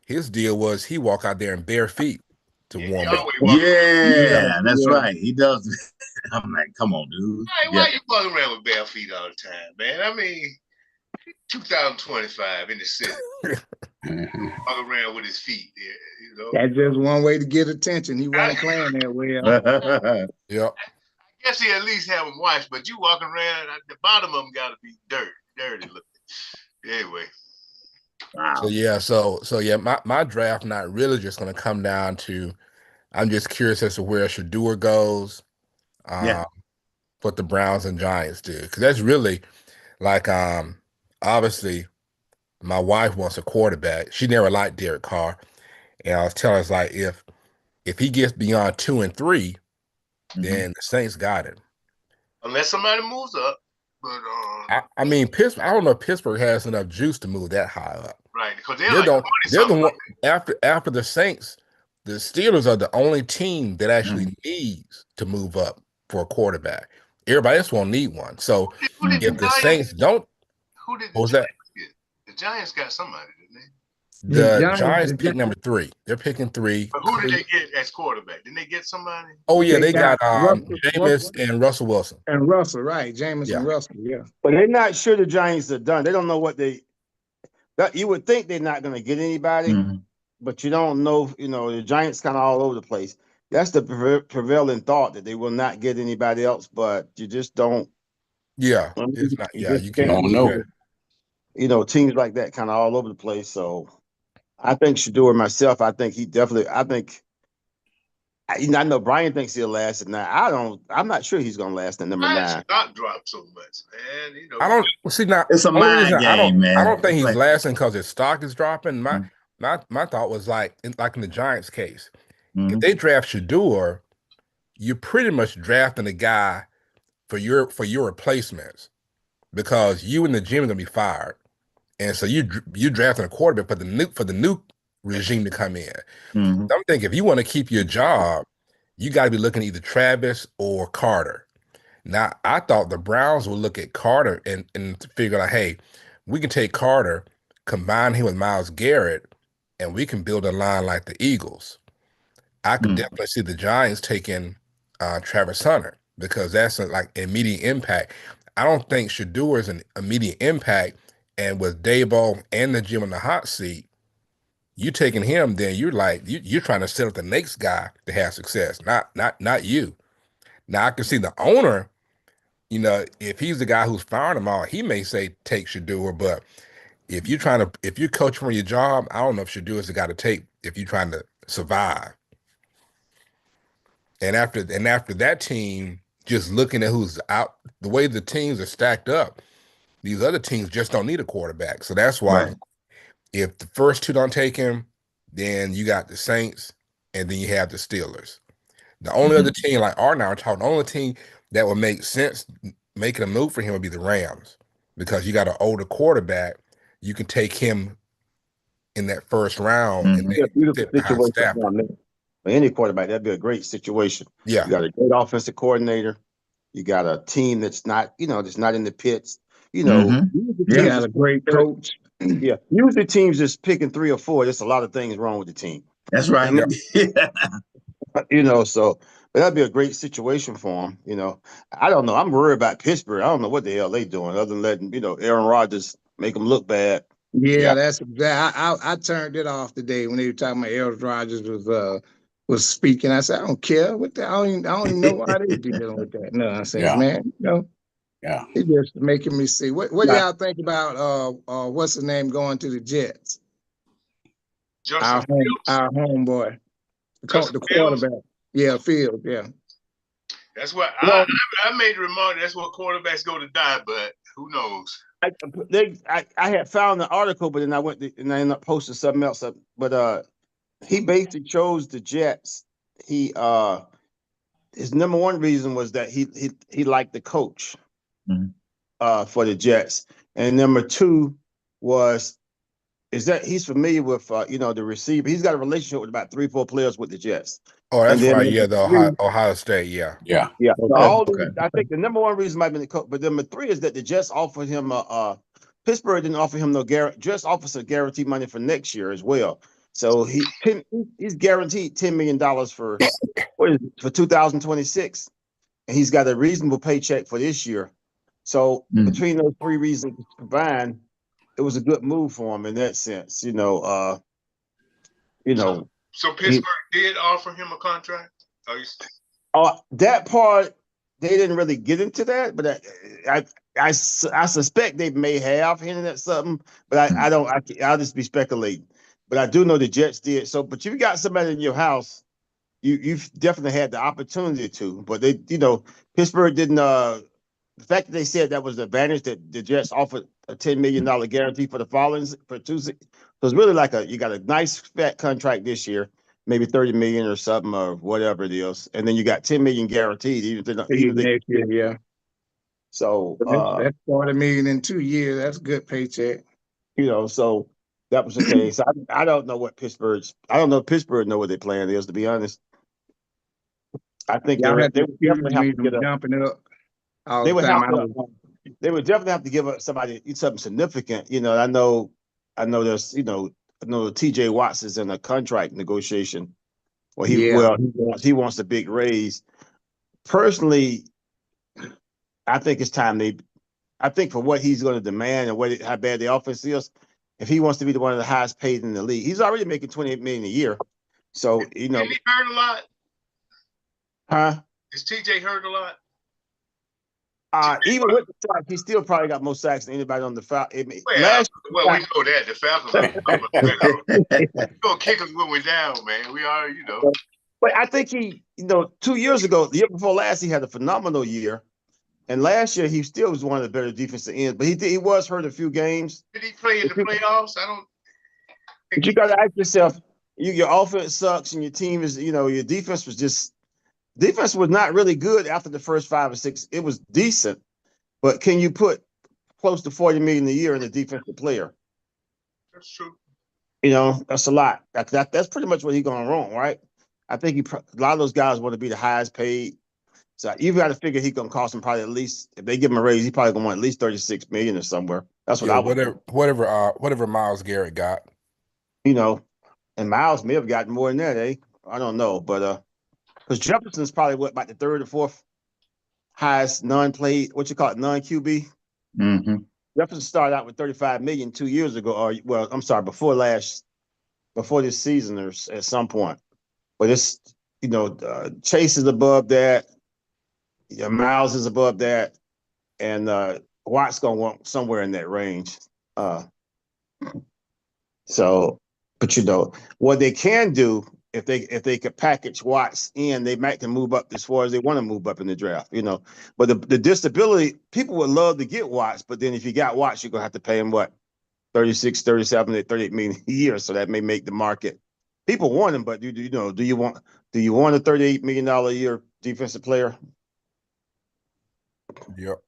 his deal was he walk out there in bare feet to warm up. Yeah, that's right. He does. I'm like, come on, dude. Why you walking around with bare feet all the time, man? I mean, 2025 in the city. Walk around with his feet there, That's just one way to get attention. He wasn't playing that well. Yeah. I guess he at least have them washed, but you walking around, the bottom of them got to be dirty looking. Anyway. Wow. So my draft not really just going to come down to, I'm just curious as to where Shedeur goes. What the Browns and Giants do, because that's really like obviously my wife wants a quarterback. She never liked Derek Carr, and I was telling her, like, if he gets beyond 2 and 3, then the Saints got him. Unless somebody moves up, but I mean Pittsburgh. I don't know if Pittsburgh has enough juice to move that high up. Right, because they're the one after the Saints. The Steelers are the only team that actually needs to move up for a quarterback. Everybody else won't need one. So if the Saints don't, who did the Giants get? The Giants got somebody, didn't they? The Giants pick number 3. They're picking 3. But who did they get as quarterback? Didn't they get somebody? Oh yeah, they got Jameis and Russell Wilson. And Russell, right? Jameis and Russell, yeah. But they're not sure the Giants are done. They don't know what you would think they're not going to get anybody, but you don't know. The Giants kind of all over the place. That's the prevailing thought, that they will not get anybody else, but you just don't. Yeah, it's not. Yeah, you don't know. Teams like that kind of all over the place. So I think Shedeur myself, I think he definitely, I know Brian thinks he'll last at 9. I'm not sure he's going to last at number 9. Not drop so much, man. I don't see now. It's a mind game, man. I don't think he's lasting because his stock is dropping. My thought was like in the Giants case, if they draft Shedeur, you're pretty much drafting a guy for your replacements, because you and the gym are gonna be fired, and so you drafting a quarterback for the new regime to come in. I'm thinking if you want to keep your job, you got to be looking at either Travis or Carter. Now I thought the Browns would look at Carter and figure out, hey, we can take Carter, combine him with Myles Garrett, and we can build a line like the Eagles. I could definitely see the Giants taking Travis Hunter, because that's like immediate impact. I don't think Shedeur is an immediate impact And with Daboll and the Jim in the hot seat, you taking him, then you're like you're trying to set up the next guy to have success, not you. Now I can see the owner, if he's the guy who's firing them all, he may say take Shedeur, but if you're coaching for your job, I don't know if Shedeur is the guy to take if you're trying to survive. And after that team, just looking at who's out, the way the teams are stacked up, these other teams just don't need a quarterback. So that's why if the first two don't take him, then you got the Saints, and then you have the Steelers. The only other team, like Art and I are talking, the only team that would make sense making a move for him would be the Rams, because you got an older quarterback. You can take him in that first round and be a beautiful situation Stafford. For any quarterback. That'd be a great situation. Yeah, you got a great offensive coordinator. You got a team that's not, that's not in the pits. You got a great coach. Yeah, usually teams just picking 3 or 4. There's a lot of things wrong with the team. That's right. So but that'd be a great situation for him. I don't know. I'm worried about Pittsburgh. I don't know what the hell they doing other than letting Aaron Rodgers make them look bad. Yeah, that's exactly. I turned it off today when they were talking about Aaron Rodgers was speaking. I said, I don't care what I don't even know why they dealing with that nonsense, man. Yeah, it's just making me see. What do y'all think about what's his name going to the Jets? Our homeboy, the quarterback. Yeah, Fields. Yeah. That's what I made the remark. That's what quarterbacks go to die, but who knows? I had found the article, but then I went and I ended up posting something else up. But he basically chose the Jets. His number one reason was that he liked the coach for the Jets, and number two is that he's familiar with the receiver. He's got a relationship with about 3-4 players with the Jets. Oh, that's right. Yeah, the Ohio State. Yeah. So I think the number one reason might be the coach, but number three is that the Jets offered him Pittsburgh didn't offer him no guarantee. Jets offers a guaranteed money for next year as well. So he's guaranteed $10 million for 2026, and he's got a reasonable paycheck for this year. So between those three reasons combined, it was a good move for him in that sense. So Pittsburgh did offer him a contract? That part, they didn't really get into that, but I suspect they may have hinted at something, but I'll just be speculating. But I do know the Jets did. So, but you got somebody in your house, you've definitely had the opportunity to, but they, Pittsburgh didn't, the fact that they said that was the advantage that the Jets offered a $10 million guarantee for the following for Tuesday. So it's really like you got a nice fat contract this year, maybe 30 million or something or whatever it is, and then you got 10 million guaranteed even next year. Yeah. So that's 40 million in 2 years. That's a good paycheck. So that was the case. I don't know what Pittsburgh know what their plan is, to be honest. I think they would definitely have to get jumping up. They would definitely have to give up somebody something significant. I know there's TJ Watts is in a contract negotiation. Well, he wants a big raise. Personally, I think it's time I think for what he's going to demand and how bad the offense is, if he wants to be one of the highest paid in the league, he's already making $28 million a year. So Is he hurt a lot? Huh? Is TJ hurt a lot? Even with the sacks, he still probably got more sacks than anybody on the Falcons. We know that. The Falcons are going to kick us when we're down, man. We are, But I think he, 2 years ago, the year before last, he had a phenomenal year. And last year, he still was one of the better defensive ends. But he was hurt a few games. Did he play in the playoffs? I don't. But you got to ask yourself, your offense sucks and your team is, your defense was not really good after the first 5 or 6. It was decent, but can you put close to $40 million a year in a defensive player? That's true. That's a lot. That's pretty much what he's going wrong, right? I think a lot of those guys want to be the highest paid. So you've got to figure he's going to cost him probably at least, if they give him a raise, he's probably going to want at least $36 million or somewhere. That's what I would. Whatever Myles Garrett got. And Myles may have gotten more than that, eh? I don't know, but because Jefferson's probably about the third or fourth highest non-QB. Mm-hmm. Dolphins started out with 35 million 2 years ago, or well, I'm sorry, before this season or at some point. But it's Chase is above that, Miles is above that, and Watt's gonna want somewhere in that range. So, but what they can do if they could package Watts in, they might can move up as far as they want to move up in the draft. But the disability, people would love to get Watts, but then if you got Watts, you're gonna have to pay him what 36, 37, 38 million a year. So that may make the market. People want him, but do you want a $38 million a year defensive player? Yep.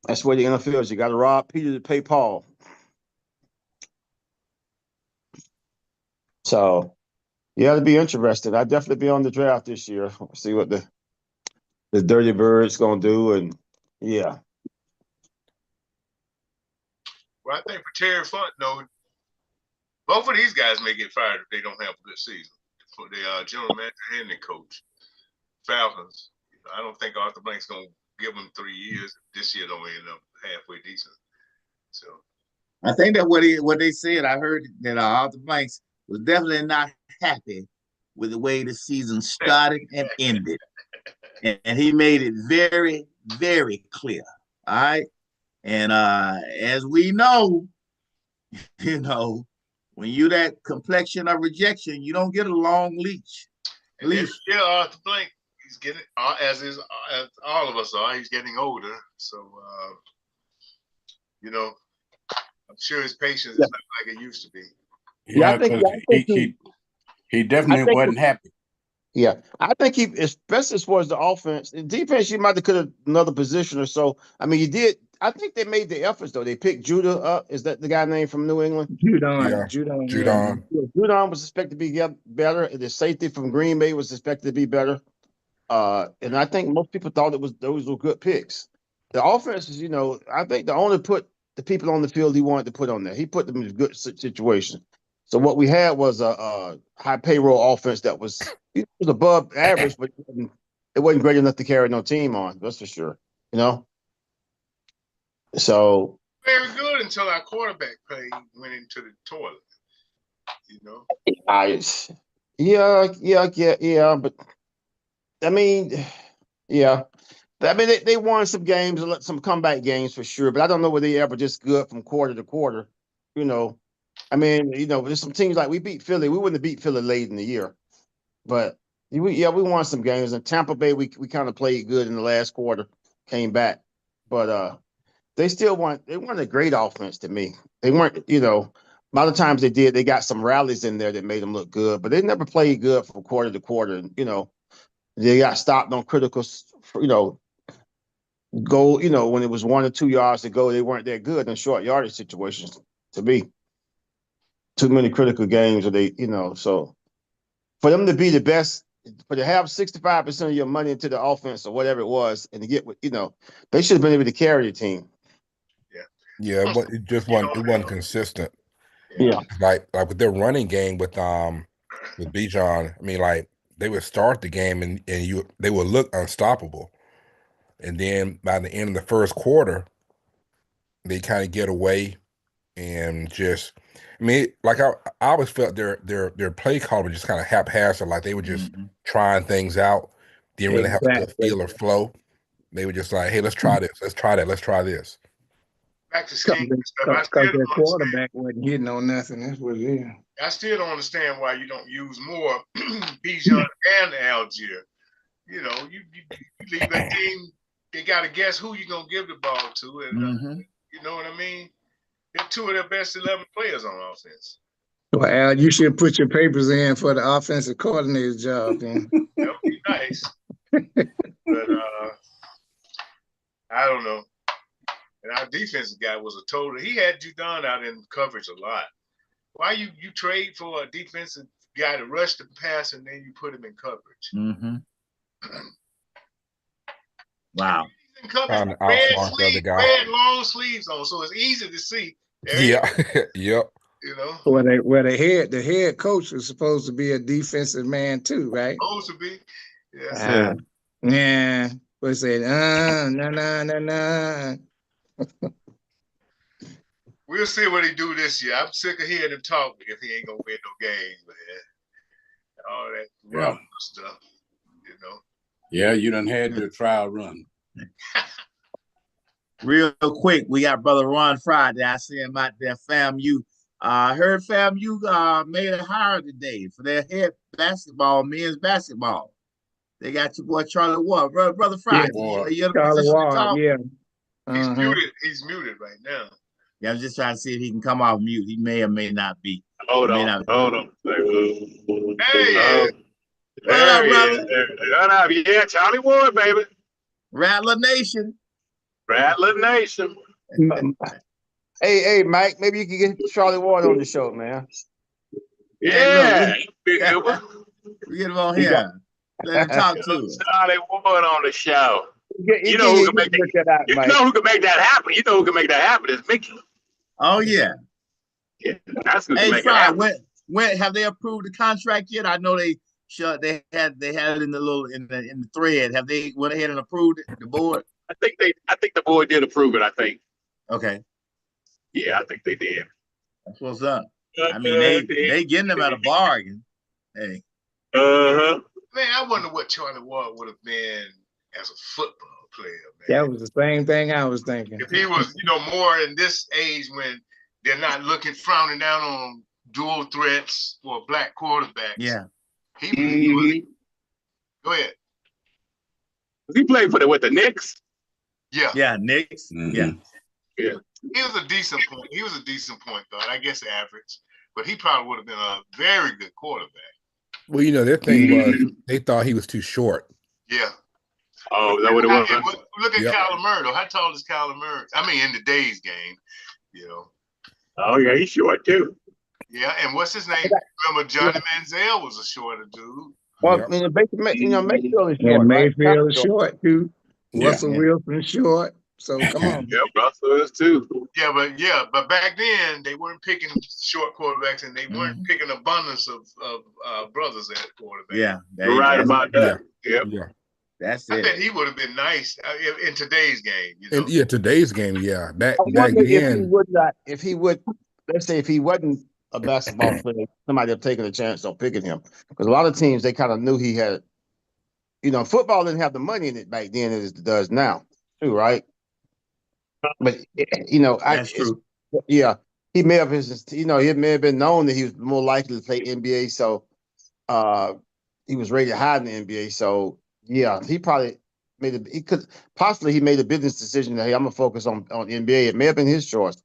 That's where the NFL is. You got to rob Peter to pay Paul. So you got to be interested. I'd definitely be on the draft this year. See what the Dirty Bird's gonna do, and yeah. Well, I think for Terry Funk, both of these guys may get fired if they don't have a good season. For the general manager and the coach, Falcons. I don't think Arthur Blank's gonna give them 3 years. This year don't end up halfway decent. So I think that what they said. I heard that Arthur Blanks was definitely not happy with the way the season started and ended, and he made it very, very clear. All right, and as we know, when you that complexion of rejection, you don't get a long leash. Yeah, Arthur Blank, he's getting as all of us are. He's getting older, so I'm sure his patience is not like it used to be. Yeah, I think he definitely wasn't happy. Yeah, I think he, especially as far as the offense, the defense, you might have could have another position or so. I mean, you did. I think they made the efforts though. They picked Judah up. Is that the guy name from New England? Judon. Yeah. Judon. Judon was expected to be better. The safety from Green Bay was expected to be better. And I think most people thought those were good picks. The offense is, I think the owner put the people on the field he wanted to put on there. He put them in a good situation. So what we had was a high payroll offense that was above average, but it wasn't great enough to carry no team on. That's for sure. So very good until our quarterback play went into the toilet. Yeah, but I mean, yeah. I mean, they won some games, some comeback games for sure, but I don't know whether they ever just good from quarter to quarter. I mean, there's some teams like we beat Philly. We wouldn't have beat Philly late in the year, but we won some games. And Tampa Bay, we kind of played good in the last quarter, came back, but they still weren't. They weren't a great offense to me. They weren't. A lot of times they got some rallies in there that made them look good, but they never played good from quarter to quarter. And they got stopped on critical, goal. When it was 1 or 2 yards to go, they weren't that good in short yardage situations. To me, too many critical games, or so for them to be the best, for to have 65% of your money into the offense or whatever it was, and to get they should have been able to carry the team. Yeah, but it just wasn't consistent. Yeah, like with their running game with Bijan. I mean, like they would start the game and they would look unstoppable, and then by the end of the first quarter, they kind of get away and just. I mean, like I always felt their play call was just kind of haphazard. Like they were just trying things out. Didn't really have a good feel or flow. They were just like, "Hey, let's try this. Let's try that. Let's try this." Back to scheme because their quarterback wasn't hitting on nothing. That's what it is. I still don't understand why you don't use more Bijan and Algier. You leave that team. They got to guess who you're gonna give the ball to, and you know what I mean. They're two of their best 11 players on offense. Well, Al, you should put your papers in for the offensive coordinator job. Then. That would be nice. But I don't know. And our defensive guy was a total. He had Judon out in coverage a lot. Why you trade for a defensive guy to rush the pass and then you put him in coverage? Mm-hmm. Wow. In coverage, red long sleeves on, so it's easy to see. Yep. Well, the head coach was supposed to be a defensive man too, right? Supposed to be. Yes. Yeah. But said, no. We'll see what he do this year. I'm sick of hearing him talk if he ain't gonna win no games, man. All that rough stuff, you know. Yeah, you done had your trial run. Real quick, we got Brother Ron Friday. I see him out there, FAMU. I heard FAMU made a hire today for their head basketball, men's basketball. They got your boy Charlie Ward, Brother Friday. Yeah, Charlie Ward, yeah. He's muted. He's muted right now. Yeah, I'm just trying to see if he can come off mute. He may or may not be. Hold on. Hey, what up, brother? What up? Yeah, Charlie Ward, baby. Rattler Nation. Rattler Nation. Hey, Mike, maybe you can get Charlie Ward on the show, man. Yeah. We get him on here. Let him talk to us. Charlie Ward on the show. You know who can make that happen. You know who can make that happen. You know who can make that happen is Mickey. Oh yeah. Yeah, that's who hey, can make Fry, it happen. When have they approved the contract yet? I know they had it in the thread. Have they went ahead and approved it, the board? I think the board did approve it, I think. Okay. Yeah, I think they did. That's what's up. I mean, they getting them at a bargain. Hey. Man, I wonder what Charlie Ward would have been as a football player, man. That was the same thing I was thinking. If he was, more in this age when they're not frowning down on dual threats for black quarterbacks. Yeah. He was. Go ahead. He played for the Knicks? Yeah. Yeah, Knicks. Yeah. He was a decent point. He was a decent point guard. I guess average, but he probably would have been a very good quarterback. Well, their thing was they thought he was too short. Yeah. Oh, is that what it was? Look at Kyler Murray. How tall is Kyler Murray? I mean, in today's game, Oh yeah, he's short too. Yeah, and what's his name? Remember, Johnny Manziel was a shorter dude. Well, Mayfield is short. And Mayfield is short too. Yeah. Russell Wilson short. So come on. Yeah, Russell is too. Yeah, but back then they weren't picking short quarterbacks, and they weren't picking abundance of brothers at quarterback. Yeah, you're right about that. Yeah. That's I it. bet he would have been nice in today's game. Today's game. Yeah, back then. If he would, let's say, if he wasn't a basketball player, somebody have taken a chance on picking him, because a lot of teams they kind of knew he had. Football didn't have the money in it back then as it does now, too, right? But that's true. Yeah, he may have it may have been known that he was more likely to play NBA, so he was rated high in the NBA. So yeah, he probably made a business decision that, hey, I'm gonna focus on NBA. It may have been his choice.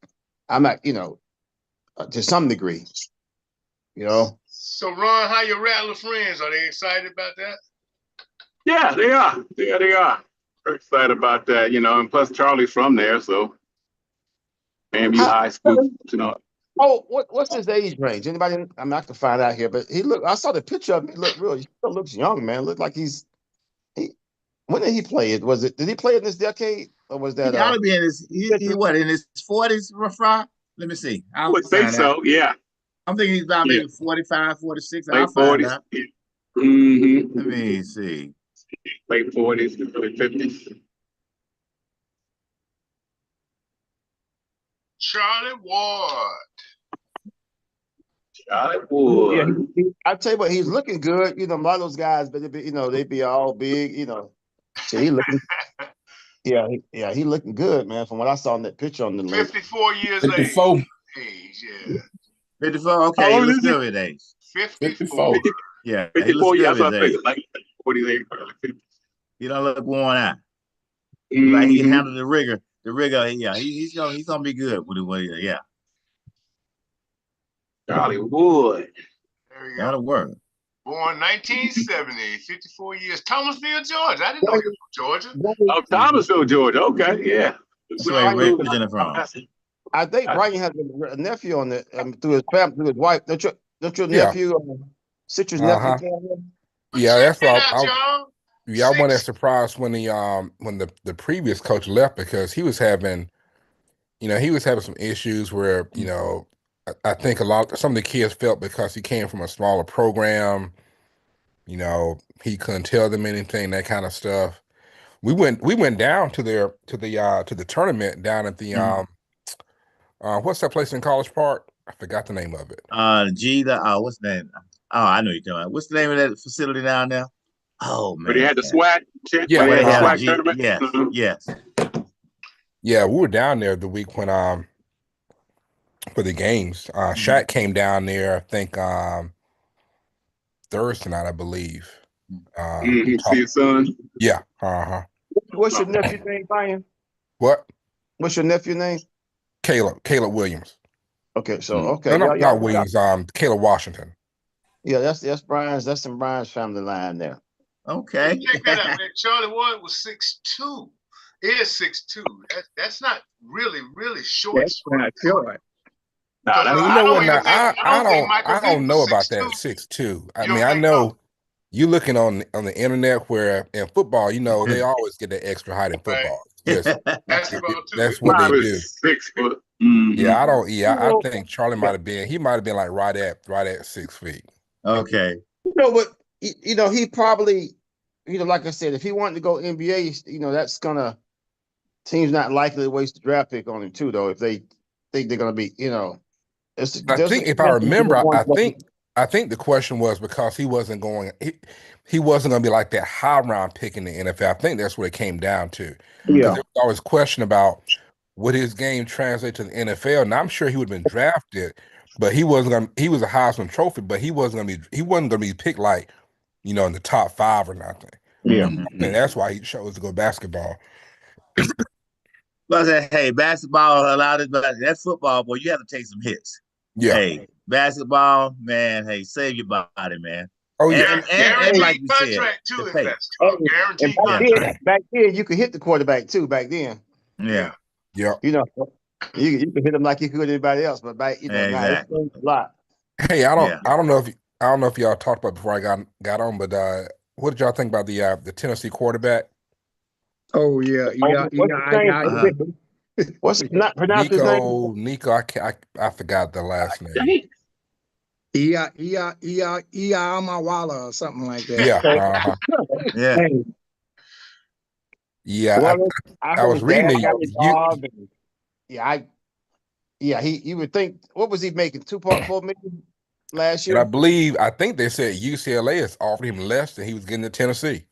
I'm not, to some degree, So Ron, how your Rattler friends? Are they excited about that? Yeah, they are. Yeah, they are. Very excited about that, and plus Charlie's from there, so FAMU high school, Oh, what's his age range? Anybody? I'm not to find out here, but I saw the picture of him. He looked real. He still looks young, man. Looked like when did he play it? Did he play in this decade, or was that? He got to be in his. He in his 40s, Fry? Let me see. I would think so. Yeah. I'm thinking he's about maybe 45, 46. Late 40s. Mm-hmm. Let me see. Late 40s, early 50s. Charlie Ward. Yeah, I tell you what, he's looking good. A lot of those guys, but they be all big. So he looking. Yeah, he looking good, man. From what I saw in that picture on the 54 years 54. age. Yeah. 54. Okay, he looks still his age. 54. Yeah, 54 years. Like 48, early 50s. He don't look worn out. Like he can handle the rigor. The rigor, yeah, he's gonna be good with it. Yeah. Charlie Wood. There you go. That'll work. Born 1970, 54 years. Thomasville, Georgia. I didn't know you were from Georgia. Oh, Thomasville, Georgia. Okay, yeah. That's where he originated from. I think Brian has a nephew on it through his family, through his wife. Don't your nephew, Citrus nephew? Yeah, that's right. I wasn't that surprised when the previous coach left, because he was having some issues where I think some of the kids felt because he came from a smaller program, he couldn't tell them anything, that kind of stuff. We went down to the tournament down at the what's that place in College Park? I forgot the name of it. What's the name? Oh, I know you're talking about. What's the name of that facility down there? Oh man. But he had the SWAC. Yeah, they had the SWAC tournament. Yes, yes. Yeah, we were down there the week when for the games. Shaq came down there, I think Thursday night, I believe. See your son? Yeah. What's your nephew name, Brian? What? What's your nephew name? Caleb Williams. Okay, so okay. No, not Williams, Caleb Washington. Yeah, that's Brian's, that's in Brian's family line there. Okay. Check that out, man. Charlie Ward was 6'2". Is 6'2". That's not really short. That's not short. No, you know what? Now, I don't know about that 6'2". I mean, I know you looking on the internet where in football, you know, they always get that extra height in football. Yes, that's what they do. 6 foot. Yeah, I think Charlie might have been like right at 6 feet. Okay. You know what? You know, he probably, you know, like I said, if he wanted to go NBA, you know, that's gonna team's not likely to waste the draft pick on him too, though. If they think they're gonna be, you know, I think if I remember, I think the question was because he wasn't going to be like that high round pick in the NFL. I think that's what it came down to. Yeah. There was always question about would his game translate to the NFL. And I'm sure he would have been drafted, but he was a Heisman Trophy, but he wasn't gonna be picked like, you know, in the top 5 or nothing. Yeah. And that's why he chose to go basketball. But I said, hey, basketball allowed it, but that's football, boy. You have to take some hits. Yeah. Hey, basketball, man. Hey, save your body, man. Oh yeah. And like you said, too, guaranteed contract. Back then, you could hit the quarterback too. Back then. Yeah. Yeah. You know, you could hit him like you could anybody else, but back, you know, exactly. now it's a lot. Hey, I don't know if y'all talked about before I got on, but what did y'all think about the Tennessee quarterback? Oh yeah. What's it not pronounced his name? Nico, I forgot the last name. Amawala or something like that. Yeah. Yeah. Well, I was reading he would think, what was he making? 2.4 million last year? And I think they said UCLA has offered him less than he was getting at Tennessee.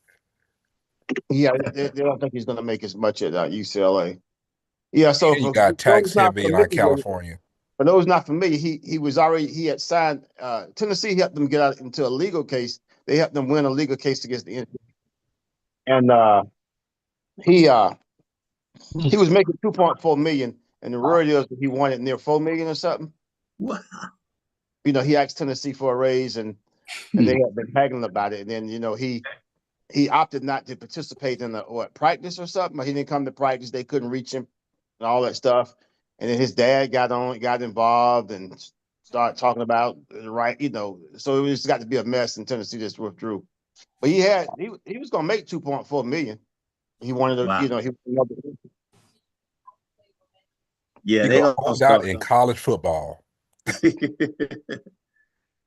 Yeah, they don't think he's going to make as much at UCLA. Yeah, so you got tax heavy like California. For those not familiar, he had signed Tennessee helped them get out into a legal case. They helped them win a legal case against the NBA. And he was making 2.4 million, and the word is that he wanted near 4 million or something. Wow. You know, he asked Tennessee for a raise, and they had been haggling about it. And then, you know, he opted not to participate in practice or something. But he didn't come to practice. They couldn't reach him and all that stuff. And then his dad got involved and started talking about you know. So it just got to be a mess, and Tennessee just withdrew. But he was going to make 2.4 million. He wanted to, you know, yeah, they hold out in college football.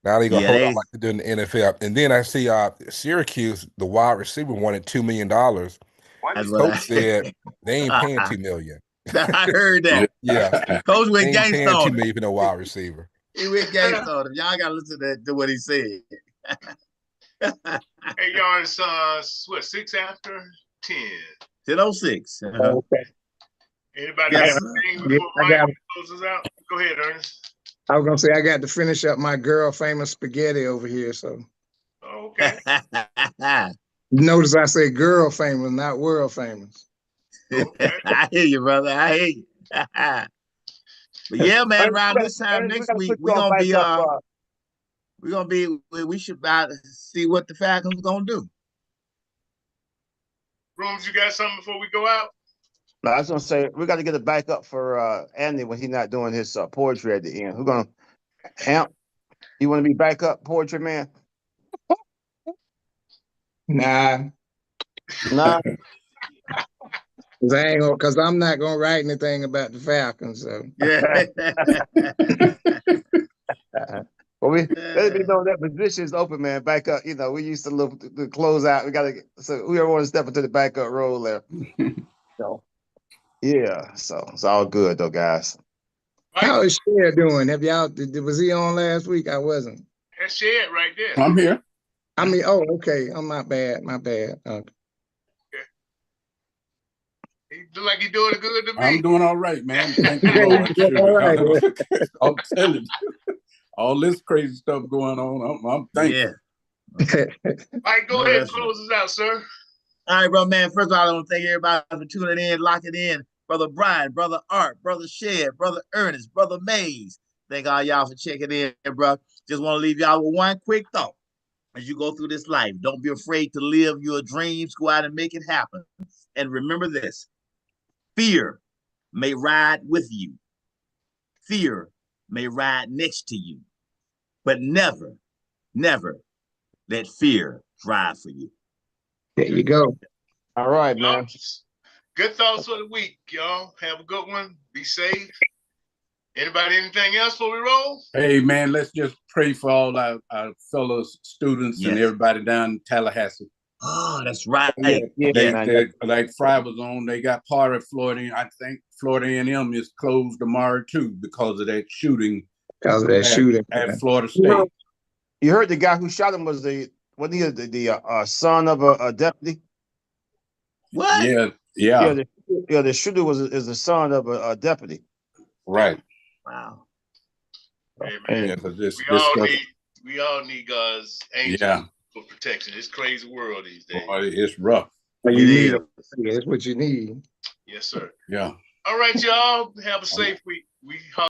Now they're gonna hold out like they do in the NFL. And then I see Syracuse, the wide receiver, wanted $2 million. Coach said they ain't paying $2 million. I heard that. Yeah, Coach went gangsta on $2 million for no wide receiver. He went gangsta on him. Y'all gotta listen to what he said. Hey, y'all, it's what, 6 after 10. 10:06. Okay. Anybody got anything before Mike closes out? Go ahead, Ernest. I was gonna say I got to finish up my girl famous spaghetti over here. So okay. Notice I say girl famous, not world famous. Okay. I hear you, brother. I hear you. But yeah, man, around this time next week, we should about to see what the Falcons gonna do. Rooms, you got something before we go out? No, I was gonna say we got to get it back up for Andy when he's not doing his poetry at the end. Who's gonna Hamp? You want to be back up, poetry man? Nah. Because I'm not gonna write anything about the Falcons. So yeah. Well, let me know that position is open, man. Back up. You know, we used to look to close out. We got to, so whoever want to step into the backup role there. So, yeah. So it's all good though, guys. How is Shedeur doing? Have y'all, was he on last week? I wasn't. That's Shed right there. I'm here. I mean, oh, okay. Oh, my bad. Okay. He look like he's doing good to me. I'm doing all right, man. Thank you, Lord. All right, I'm telling you, all this crazy stuff going on. I'm thankful. Yeah. Mike, go ahead and close us out, sir. All right, bro, man. First of all, I want to thank everybody for tuning in, locking in. Brother Brian, Brother Art, Brother Shed, Brother Ernest, Brother Mays. Thank all y'all for checking in, bro. Just want to leave y'all with one quick thought. As you go through this life, don't be afraid to live your dreams. Go out and make it happen. And remember this. Fear may ride with you. Fear may ride next to you. But never, never let fear drive for you. There you go. All right, man. Good thoughts for the week, y'all. Have a good one. Be safe. Anybody, anything else before we roll? Hey, man, let's just pray for all our fellow students and everybody down in Tallahassee. Oh, that's right. Like Fry was on, they got part of Florida. I think Florida A&M is closed tomorrow too because of that shooting. Because of that shooting at Florida State. You heard the guy who shot him was the son of a deputy. What? Yeah. The shooter is the son of a deputy. Right. Wow. Hey, man, we all need God's angels for protection. It's crazy world these days. It's rough. But you need them. That's what you need. Yes, sir. Yeah. All right, y'all. Have a safe week. We